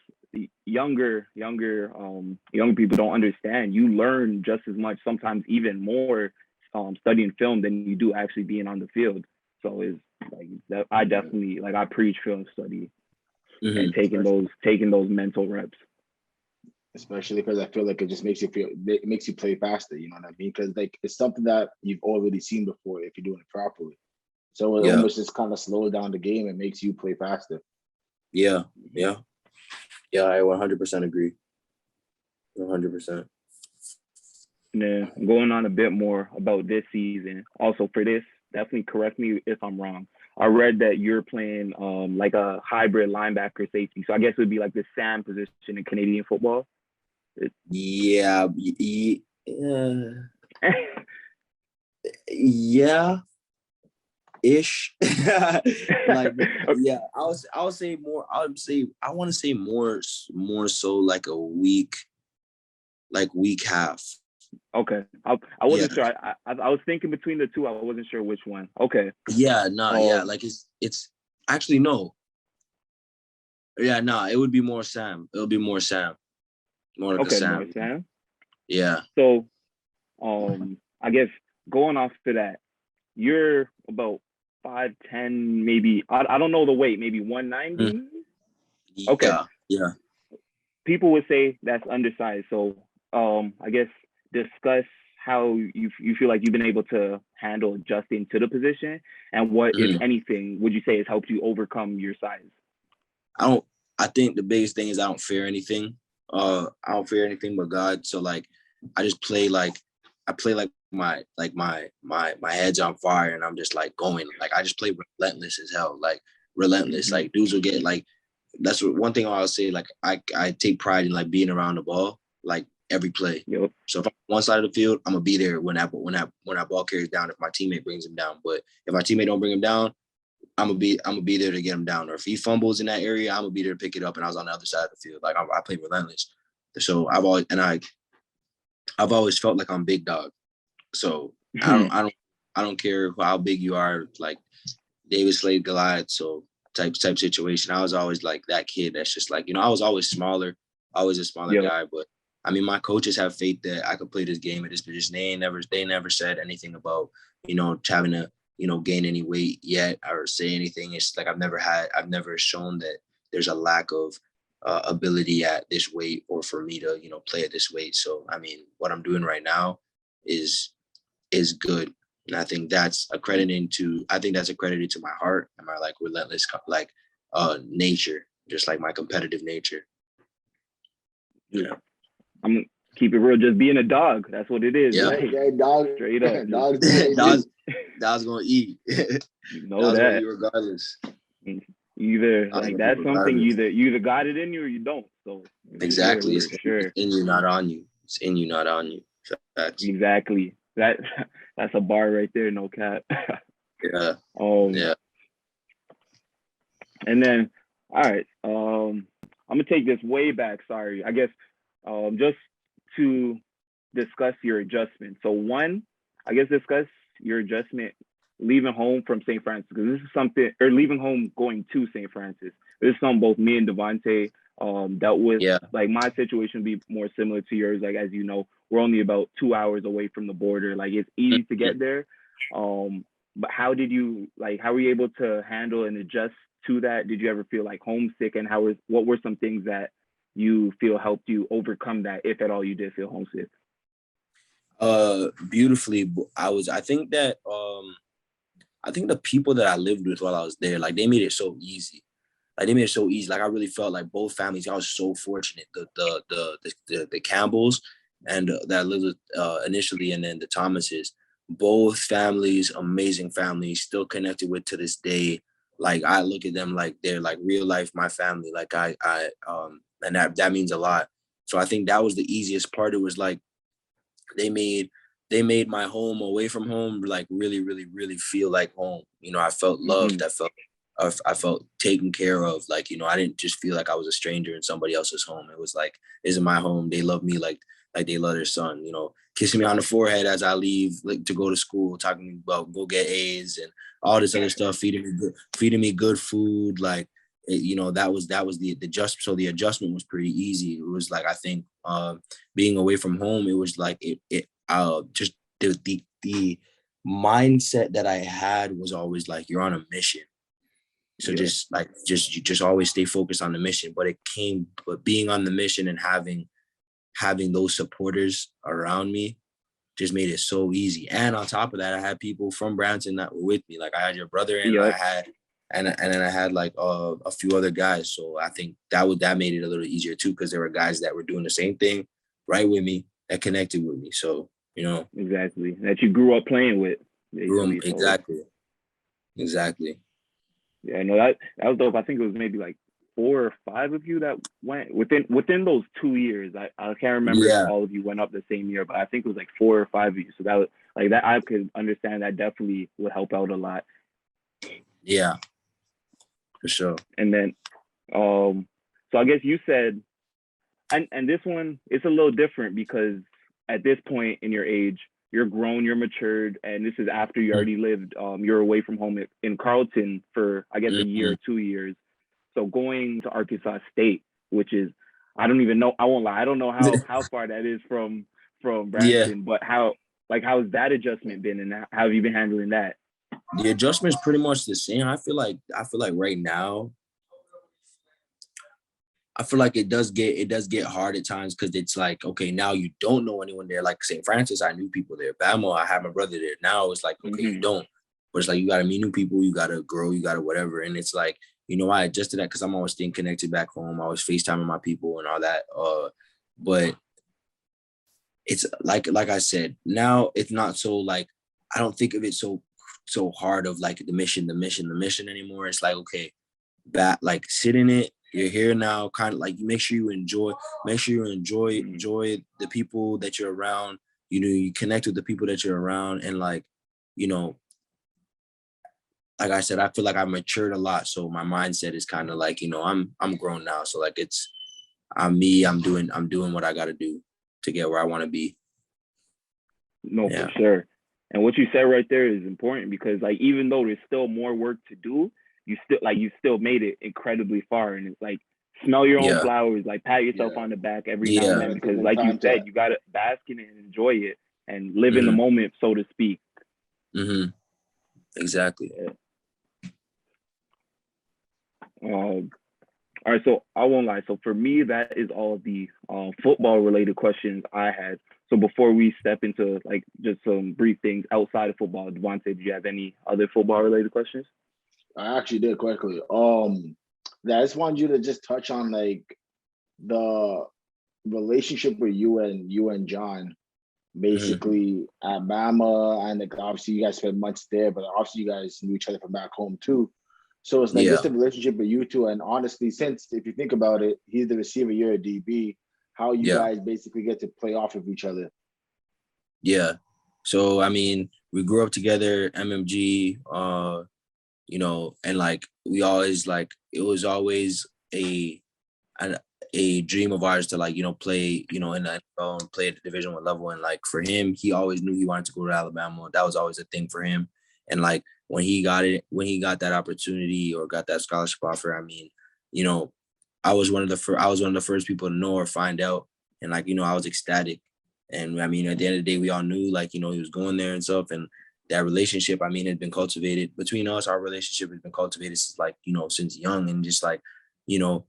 younger people, don't understand. You learn just as much, sometimes even more, studying film than you do actually being on the field. So it's like that. I definitely, like, I preach film study and taking those mental reps. Especially because I feel like it makes you play faster. You know what I mean? Because like, it's something that you've already seen before if you're doing it properly. So it almost just kind of slows down the game and makes you play faster. Yeah, I 100% agree. 100%. Yeah, going on a bit more about this season. Also, for this, definitely correct me if I'm wrong. I read that you're playing like a hybrid linebacker safety. So I guess it would be like the Sam position in Canadian football. Yeah. Ish. Like, yeah, I would say more. I want to say more so like a week half. Okay, I wasn't sure. I was thinking between the two. I wasn't sure which one. Okay. Yeah, like it's actually no. Yeah, it would be more Sam. It'll be more Sam. More like Sam. More Sam. Yeah. So, I guess going off to that, you're about 5'10", maybe. I don't know the weight. Maybe 190. Okay. Yeah. People would say that's undersized. So, I guess discuss how you feel like you've been able to handle adjusting to the position, and what, if anything, would you say has helped you overcome your size? I think the biggest thing is I don't fear anything. I don't fear anything but God. So like, I just play like my head's on fire, and I'm just like going. Like, I just play relentless as hell. Like, relentless. Like, dudes will get like. That's one thing I'll say. Like, I take pride in like being around the ball, like every play. Yep. So if I'm on one side of the field, I'm gonna be there when that ball carries down. If my teammate brings him down, but if my teammate don't bring him down, I'm gonna be there to get him down. Or if he fumbles in that area, I'm gonna be there to pick it up. And I was on the other side of the field. Like, I play relentless. So I've always felt like I'm big dog. So I don't care how big you are. Like, David slayed Goliath. So type situation. I was always like that kid that's just like, I was always smaller, always a smaller guy. But I mean, my coaches have faith that I could play this game at this position. They never said anything about, having to, gain any weight yet or say anything. It's like I've never shown that there's a lack of ability at this weight, or for me to, play at this weight. So, I mean, what I'm doing right now is good. And I think that's accredited to my heart and my like relentless nature, just like my competitive nature. Yeah. I'm gonna keep it real, just being a dog. That's what it is. Yeah, right? Dog. Straight up. Dog's gonna eat. You know that. Regardless. Either like that's something you either got it in you or you don't. So exactly, it's in you, not on you. It's in you, not on you. Facts. Exactly. That's a bar right there, no cap. Yeah. Yeah. And then, all right. I'm gonna take this way back. Sorry, I guess. Just to discuss your adjustment. So one, I guess discuss your adjustment leaving home from St. Francis, because this is something, or leaving home going to St. Francis. This is something both me and Devontae dealt with. Yeah. Like, my situation would be more similar to yours. Like, as you know, we're only about 2 hours away from the border. Like, it's easy to get there. But how were you able to handle and adjust to that? Did you ever feel like homesick, and what were some things that you feel helped you overcome that, if at all you did feel homesick? Beautifully. I think the people that I lived with while I was there, like, they made it so easy. Like, I really felt like both families, I was so fortunate. The Campbells and that lived with, initially, and then the Thomases, both families, amazing families, still connected with to this day. Like, I look at them like they're like real life, my family. Like, and that means a lot So I think that was the easiest part. It was like they made my home away from home like really, really, really feel like home. You know, I felt loved. I felt taken care of. Like, you know, I didn't just feel like I was a stranger in somebody else's home. It was like, this is my home. They love me like they love their son, you know, kissing me on the forehead as I leave like to go to school, talking about go get A's and all this other stuff, feeding me good food. Like, you know, that was the adjustment was pretty easy. It was like, I think being away from home, it was like just the mindset that I had was always like, you're on a mission. So you just always stay focused on the mission. But being on the mission and having those supporters around me just made it so easy. And on top of that, I had people from Brampton that were with me. Like I had your brother and I had, and then I had like a few other guys. So I think that made it a little easier too, because there were guys that were doing the same thing right with me that connected with me. So, you know. Exactly. That you grew up playing with. Exactly. Yeah, no, that was dope. I think it was maybe like 4 or 5 of you that went within those 2 years. I can't remember if all of you went up the same year, but I think it was like 4 or 5 of you. So that was like that. I could understand that definitely would help out a lot. Yeah, for sure. And then, so I guess you said, and this one, it's a little different because at this point in your age, you're grown, you're matured, and this is after you already lived. You're away from home in Carleton for, I guess, a year or 2 years. So going to Arkansas State, which is, I don't even know, I won't lie, I don't know how far that is from Brampton, but how has that adjustment been, and how have you been handling that? The adjustment is pretty much the same. I feel like right now, I feel like it does get hard at times, because it's like, okay, now you don't know anyone there. Like St. Francis, I knew people there. Bama, I have my brother there. Now it's like, okay, you don't. But it's like, you got to meet new people, you got to grow, you got to whatever. And it's like, you know, I adjusted that because I'm always staying connected back home. I always FaceTiming my people and all that. But it's like I said, now it's not so like, I don't think of it so hard of like the mission anymore. It's like, okay, like sit in it. You're here now, kind of like make sure you enjoy the people that you're around. You know, you connect with the people that you're around, and like, you know, like I said, I feel like I've matured a lot. So my mindset is kind of like, you know, I'm grown now. So like I'm me, I'm doing what I got to do to get where I want to be. No, for sure. And what you said right there is important, because like, even though there's still more work to do, you still made it incredibly far. And it's like, smell your own flowers, like pat yourself on the back every now and then, because like you said, you got to bask in it and enjoy it and live in the moment, so to speak. Exactly. All right, so I won't lie. So for me, that is all the football related questions I had. So before we step into like just some brief things outside of football, Devontae, did you have any other football related questions? I actually did quickly. I just wanted you to just touch on like the relationship with you and John, basically at Bama, and like obviously you guys spent months there, but obviously you guys knew each other from back home too. So it's like just the relationship with you two, and honestly, since if you think about it, he's the receiver, you're a DB, how you guys basically get to play off of each other. Yeah. So I mean, we grew up together, MMG, you know, and like we always like, it was always a dream of ours to like, you know, play, you know, in the NFL and play at the Division I level. And like for him, he always knew he wanted to go to Alabama. That was always a thing for him. And like when he got that opportunity or got that scholarship offer, I mean, you know, I was one of the first people to know or find out. And like, you know, I was ecstatic. And I mean, at the end of the day, we all knew like, you know, he was going there and stuff. And that relationship, I mean, had been cultivated between us. Our relationship has been cultivated since like, you know, since young, and just like, you know,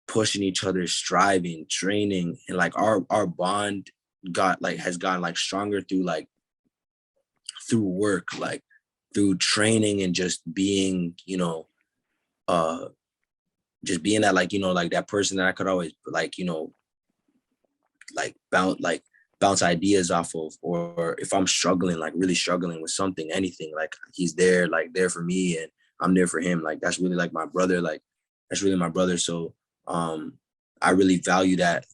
pushing each other, striving, training, and like our bond has gotten like stronger through work, like through training, and just being, you know, just being that, like, you know, like that person that I could always like, you know, like bounce ideas off of, or if I'm struggling, like really struggling with something, anything, like he's there for me, and I'm there for him. Like that's really like my brother. Like that's really my brother. So I really value that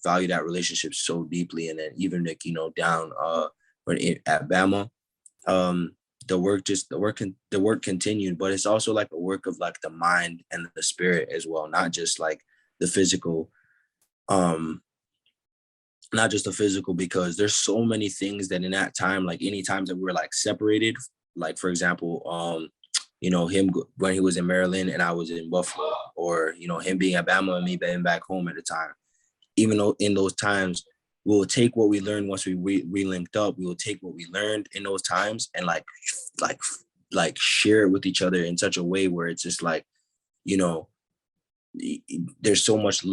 relationship so deeply. And then even like, you know, down at Bama, the work continued, but it's also like a work of like the mind and the spirit as well, not just like the physical. Not just the physical, because there's so many things that in that time, like any times that we were like separated, like for example, you know, him when he was in Maryland and I was in Buffalo, or, you know, him being at Bama and me being back home at the time. Even though in those times, we will take what we learned once we linked up, we will take what we learned in those times and like share it with each other in such a way where it's just like, you know, there's so much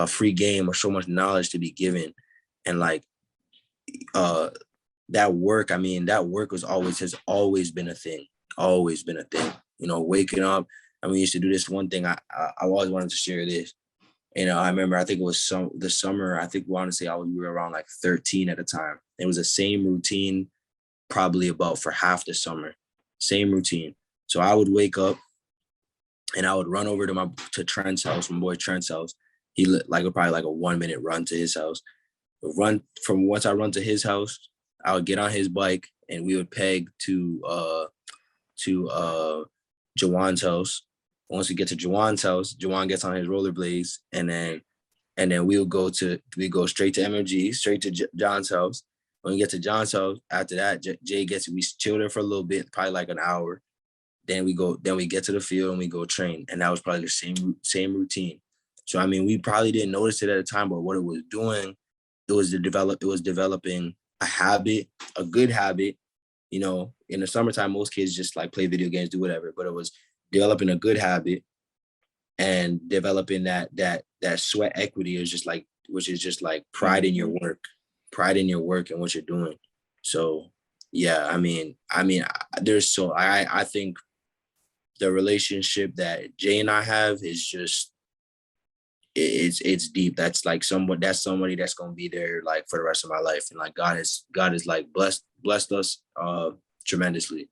free game or so much knowledge to be given. And like that work, I mean, that work has always been a thing, you know, waking up. I mean, we used to do this one thing. I always wanted to share this. You know, I remember, I think it was the summer, I think we were around like 13 at the time. It was the same routine, probably about for half the summer, same routine. So I would wake up and I would run over to Trent's house, my boy Trent's house. He probably like a 1 minute run to his house. Once I run to his house, I would get on his bike and we would peg to Jawan's house. Once we get to Jawan's house, Jawan gets on his rollerblades, and then we go straight to MMG, straight to John's house. When we get to John's house, after that, we chill there for a little bit, probably like an hour. Then we get to the field and we go train. And that was probably the same routine. So, I mean, we probably didn't notice it at the time, but what it was doing, it was developing a habit, a good habit. You know, in the summertime, most kids just like play video games, do whatever, but it was developing a good habit and developing that sweat equity which is just like pride in your work and what you're doing. So, yeah, I think the relationship that Jay and I have is just, it's deep. That's like somebody that's going to be there like for the rest of my life. And like God is like blessed us tremendously.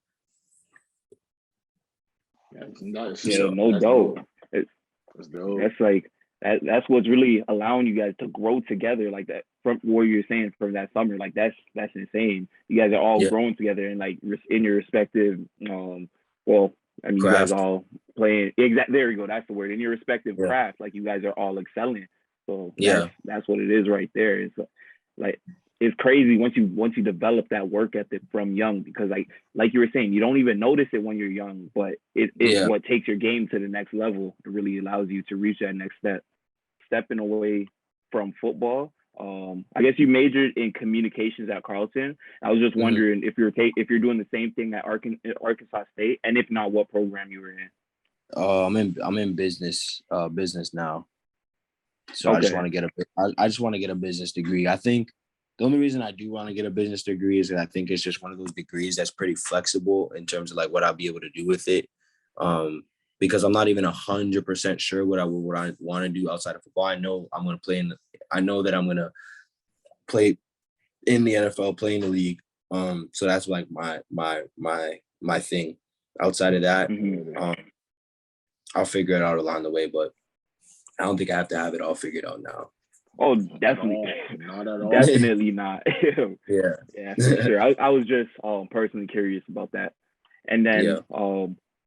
No doubt. That's like that's what's really allowing you guys to grow together like that. From what you're saying from that summer, like that's insane. You guys are all growing together and like in your respective you guys all playing there you go, that's the word, in your respective craft. Like you guys are all excelling. So that's what it is right there. It's like it's crazy once you develop that work ethic from young, because like you were saying, you don't even notice it when you're young, but it's what takes your game to the next level. It really allows you to reach that next step. Stepping away from football, I guess you majored in communications at Carleton. I was just wondering if you're doing the same thing at Arkansas State, and if not, what program you were in. I'm in business now. So I just want to get a business degree. I think the only reason I do want to get a business degree is that I think it's just one of those degrees that's pretty flexible in terms of like what I'll be able to do with it. Because I'm not even 100% sure what I want to do outside of football. I know I'm going to play I know that I'm going to play in the NFL, play in the league. So that's like my thing. Outside of that, I'll figure it out along the way, but I don't think I have to have it all figured out now. Oh, definitely. Not at all. Definitely not. Yeah, for sure. I was just personally curious about that. And then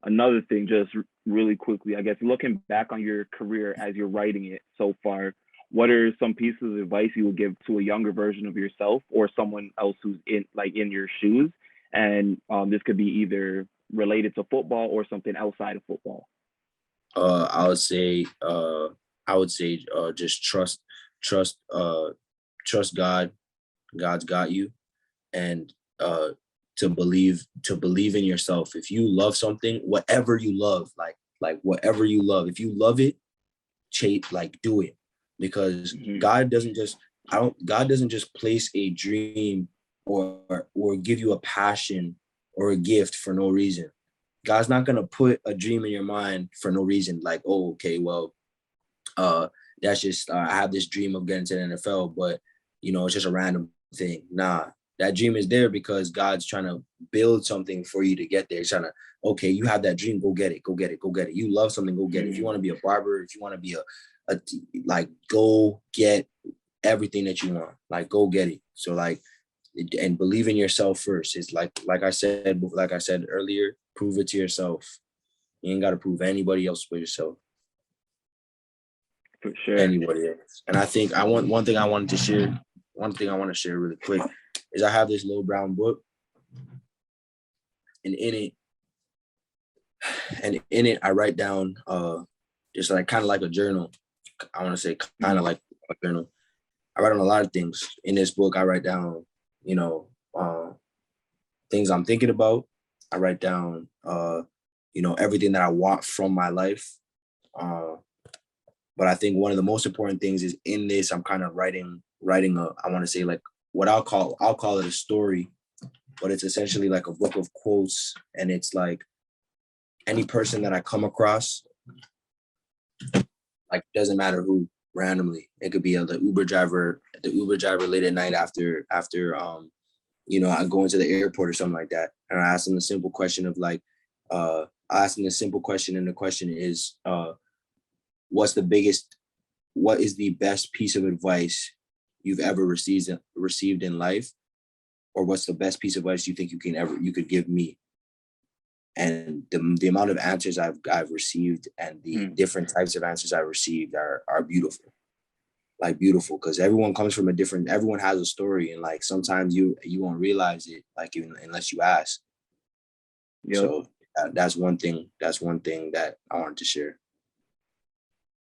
another thing, just really quickly, I guess, looking back on your career as you're writing it so far, what are some pieces of advice you would give to a younger version of yourself or someone else who's in your shoes? And this could be either related to football or something outside of football. I would say just trust God. God's got you, and to believe in yourself. If you love something, whatever you love, like whatever you love, if you love it, do it, because God doesn't just place a dream or give you a passion or a gift for no reason. God's not going to put a dream in your mind for no reason. Like, oh, okay, well, that's just, I have this dream of getting to the NFL, but, it's just a random thing. Nah, that dream is there because God's trying to build something for you to get there. He's trying to, okay, you have that dream, go get it, go get it, go get it. You love something, go get it. If you want to be a barber, if you want to be like, go get everything that you want, like, go get it. So like, and believe in yourself first. It's like I said earlier, prove it to yourself. You ain't got to prove anybody else but yourself. For sure. Anybody else. And I think one thing I want to share really quick is I have this little brown book, and in it I write down just like kind of like a journal. I want to say kind of like a journal. I write down a lot of things. In this book, I write down, things I'm thinking about. I write down everything that I want from my life. But I think one of the most important things is in this, I'm kind of writing I want to say like what I'll call it a story, but it's essentially like a book of quotes. And it's like any person that I come across, like doesn't matter who, randomly. It could be the Uber driver late at night after I'm going to the airport or something like that. And I ask them the simple question of like, I ask them the simple question, and the question is, what is the best piece of advice you've ever received in life? Or what's the best piece of advice you think you could give me? And the amount of answers I've received and the different types of answers I've received are beautiful. Like beautiful, because everyone comes from everyone has a story, and like sometimes you won't realize it, like even unless you ask. Yep. So that's one thing that I wanted to share.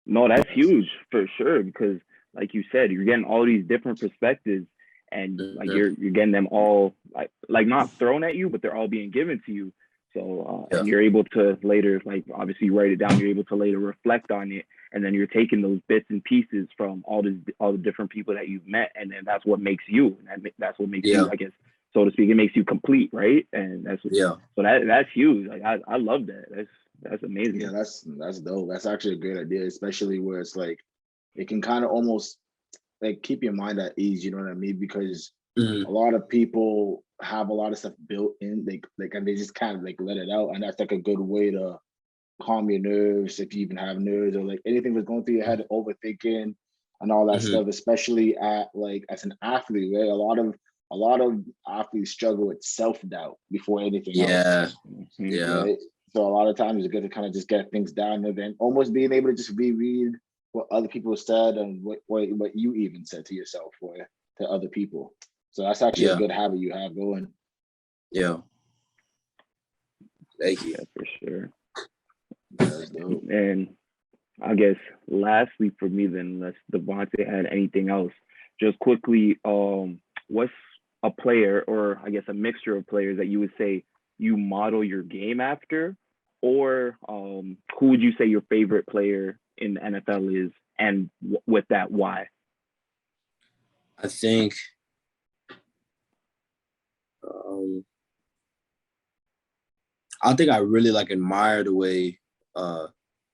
No, that's huge for sure, because like you said, you're getting all these different perspectives, and like you're getting them all like not thrown at you, but they're all being given to you. So and you're able to later, like obviously write it down, you're able to later reflect on it, and then you're taking those bits and pieces from all the different people that you've met, and then that's what makes you. And that's what makes you, I guess, so to speak. It makes you complete, right? And that's so that's huge. Like I love that. That's amazing. Yeah, that's dope. That's actually a great idea, especially where it's like it can kind of almost like keep your mind at ease. You know what I mean? Because a lot of people have a lot of stuff built in, and they just kind of like let it out, and that's like a good way to calm your nerves, if you even have nerves, or like anything that's going through your head, overthinking and all that stuff, especially as an athlete, right? A lot of athletes struggle with self-doubt before anything else. Right? So a lot of times it's good to kind of just get things down, and then almost being able to just reread what other people said and what you even said to yourself or to other people. So that's actually a good habit you have going. Yeah. Thank you. Yeah, for sure. And I guess lastly for me then, unless Devontae had anything else, just quickly, what's a player, or I guess a mixture of players, that you would say you model your game after, or who would you say your favorite player in the NFL is, and with that, why? I think I really admire the way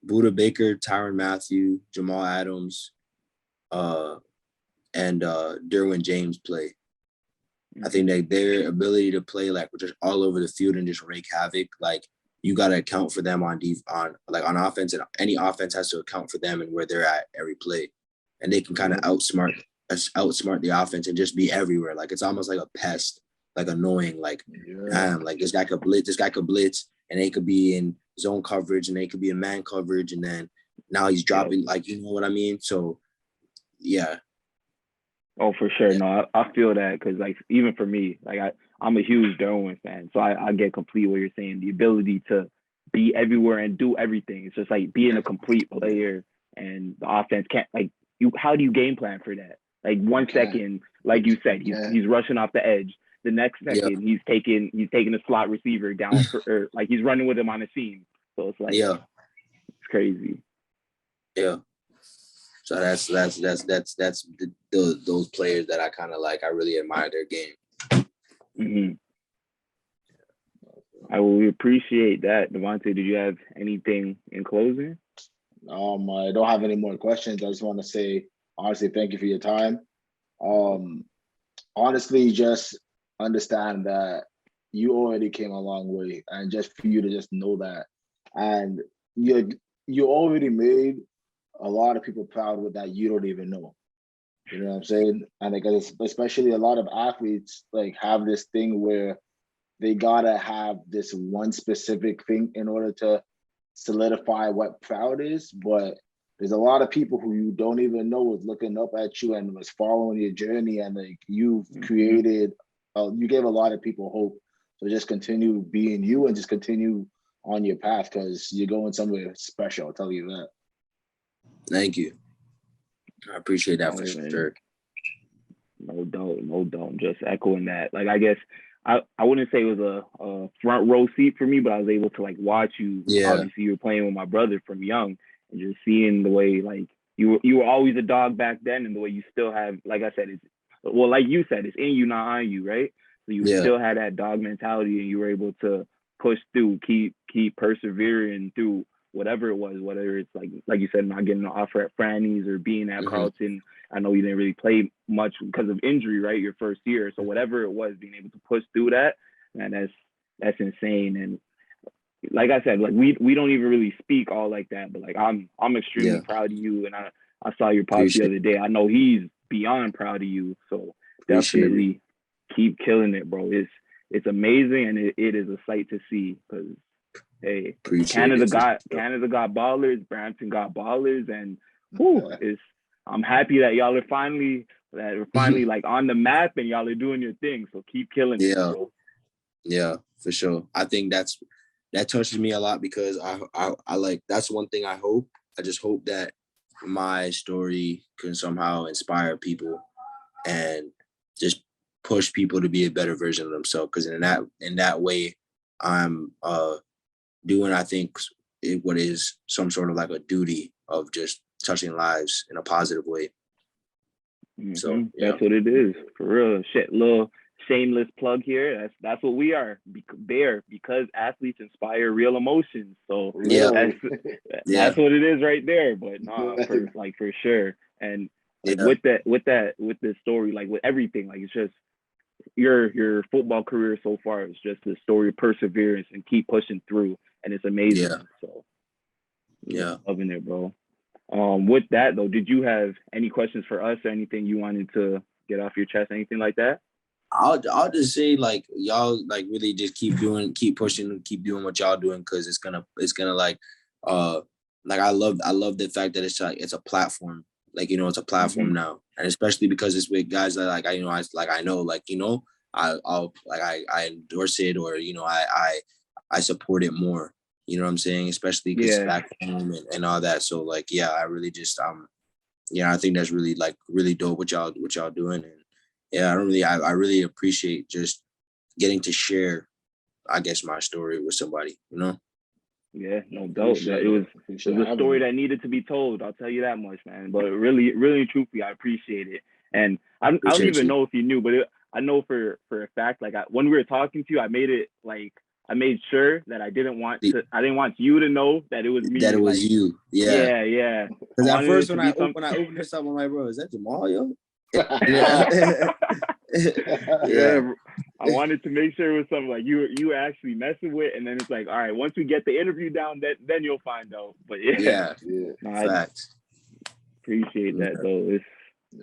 Buda Baker, Tyrann Mathieu, Jamal Adams, and Derwin James play. I think that their ability to play just all over the field and just wreak havoc, you got to account for them on offense, and any offense has to account for them and where they're at every play, and they can kind of outsmart the offense and just be everywhere. It's almost like a pest, annoying. This guy could blitz, and they could be in zone coverage, and they could be in man coverage, and then now he's dropping, you know what I mean? So, yeah. Oh, for sure. No, I feel that, because even for me, I'm a huge Derwin fan, so I get complete what you're saying. The ability to be everywhere and do everything. It's just being a complete player, and the offense can't how do you game plan for that? 1 second, like you said, he's rushing off the edge. The next second, he's taking a slot receiver down or he's running with him on the seam. So it's it's crazy. Yeah. So that's those players that I kind of I really admire their game. Mm-hmm. We appreciate that. Devontae, did you have anything in closing? I don't have any more questions. I just want to say, honestly, thank you for your time. Honestly, just understand that you already came a long way, and just for you to just know that, and you already made a lot of people proud with that you don't even know. You know what I'm saying? And like, especially a lot of athletes like have this thing where they gotta have this one specific thing in order to solidify what proud is. But there's a lot of people who you don't even know was looking up at you and was following your journey, and like you've created, you gave a lot of people hope. So just continue being you and just continue on your path, because you're going somewhere special. I'll tell you that. Thank you. I appreciate that for sure. No doubt. Just echoing that. Like, I guess I wouldn't say it was a front row seat for me, but I was able to like watch you. Yeah. Obviously, you were playing with my brother from young, and just seeing the way like you were always a dog back then, and the way you still have, like I said, like you said, it's in you, not on you, right? So you still had that dog mentality, and you were able to push through, keep persevering through whatever it was, whether it's like you said, not getting an offer at Franny's or being at Carleton. I know you didn't really play much because of injury, right? Your first year. So whatever it was, being able to push through that, man, that's insane. And like I said, like we don't even really speak all like that, but like I'm extremely proud of you. And I saw your post the other day. I know he's beyond proud of you. So definitely keep killing it, bro. It's amazing, and it is a sight to see, because hey, Canada got ballers, Brampton got ballers, and I'm happy that y'all are finally like on the map, and y'all are doing your thing. So keep killing it, bro. Yeah, for sure. I think that touches me a lot, because I like, that's one thing I hope. I just hope that my story can somehow inspire people and just push people to be a better version of themselves. Because in that way, I'm doing, I think, what is some sort of like a duty of just touching lives in a positive way. So that's what it is, for real. Shit, little shameless plug here. That's what we are, Baire, because athletes inspire real emotions. So that's what it is right there. But for sure. And like, with this story, like with everything, like it's just your football career so far is just a story of perseverance and keep pushing through, and it's amazing. So loving it, bro. With that though, did you have any questions for us or anything you wanted to get off your chest, anything like that? I'll just say, like, y'all like really just keep pushing, keep doing what y'all doing, because it's gonna like I love the fact that it's a platform, like, you know, it's a platform now, and especially because it's with guys that like I endorse it, or you know, I support it more. You know what I'm saying? Especially because it's back home and all that. So like, I really just I think that's really like really dope what y'all doing. And I really appreciate just getting to share, I guess, my story with somebody, you know? Yeah, no doubt. It was a story that needed to be told. I'll tell you that much, man. But really, really, truthfully, I appreciate it. And I don't even know if you knew, but I know for a fact, like when we were talking to you, I made sure that I didn't want you to know that it was me. That it was you. Yeah. Yeah. Because at first when I opened this up, I'm like, bro, is that Jamal, yo? I wanted to make sure it was something like you were actually messing with, and then it's like, all right, once we get the interview down, then you'll find out. But I appreciate that though.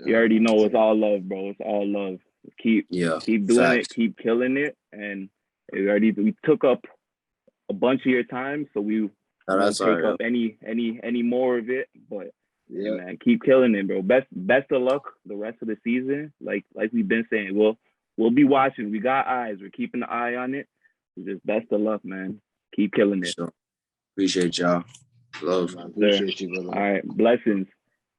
You already know it's all love, bro. It's all love. Keep doing it, keep killing it, and we took up a bunch of your time, so we won't take up any more of it. But man, keep killing it, bro. Best of luck the rest of the season. Like we've been saying, we'll be watching. We got eyes. We're keeping the eye on it. Just best of luck, man. Keep killing it. Sure. Appreciate y'all. Love. Appreciate you, brother. All right, blessings.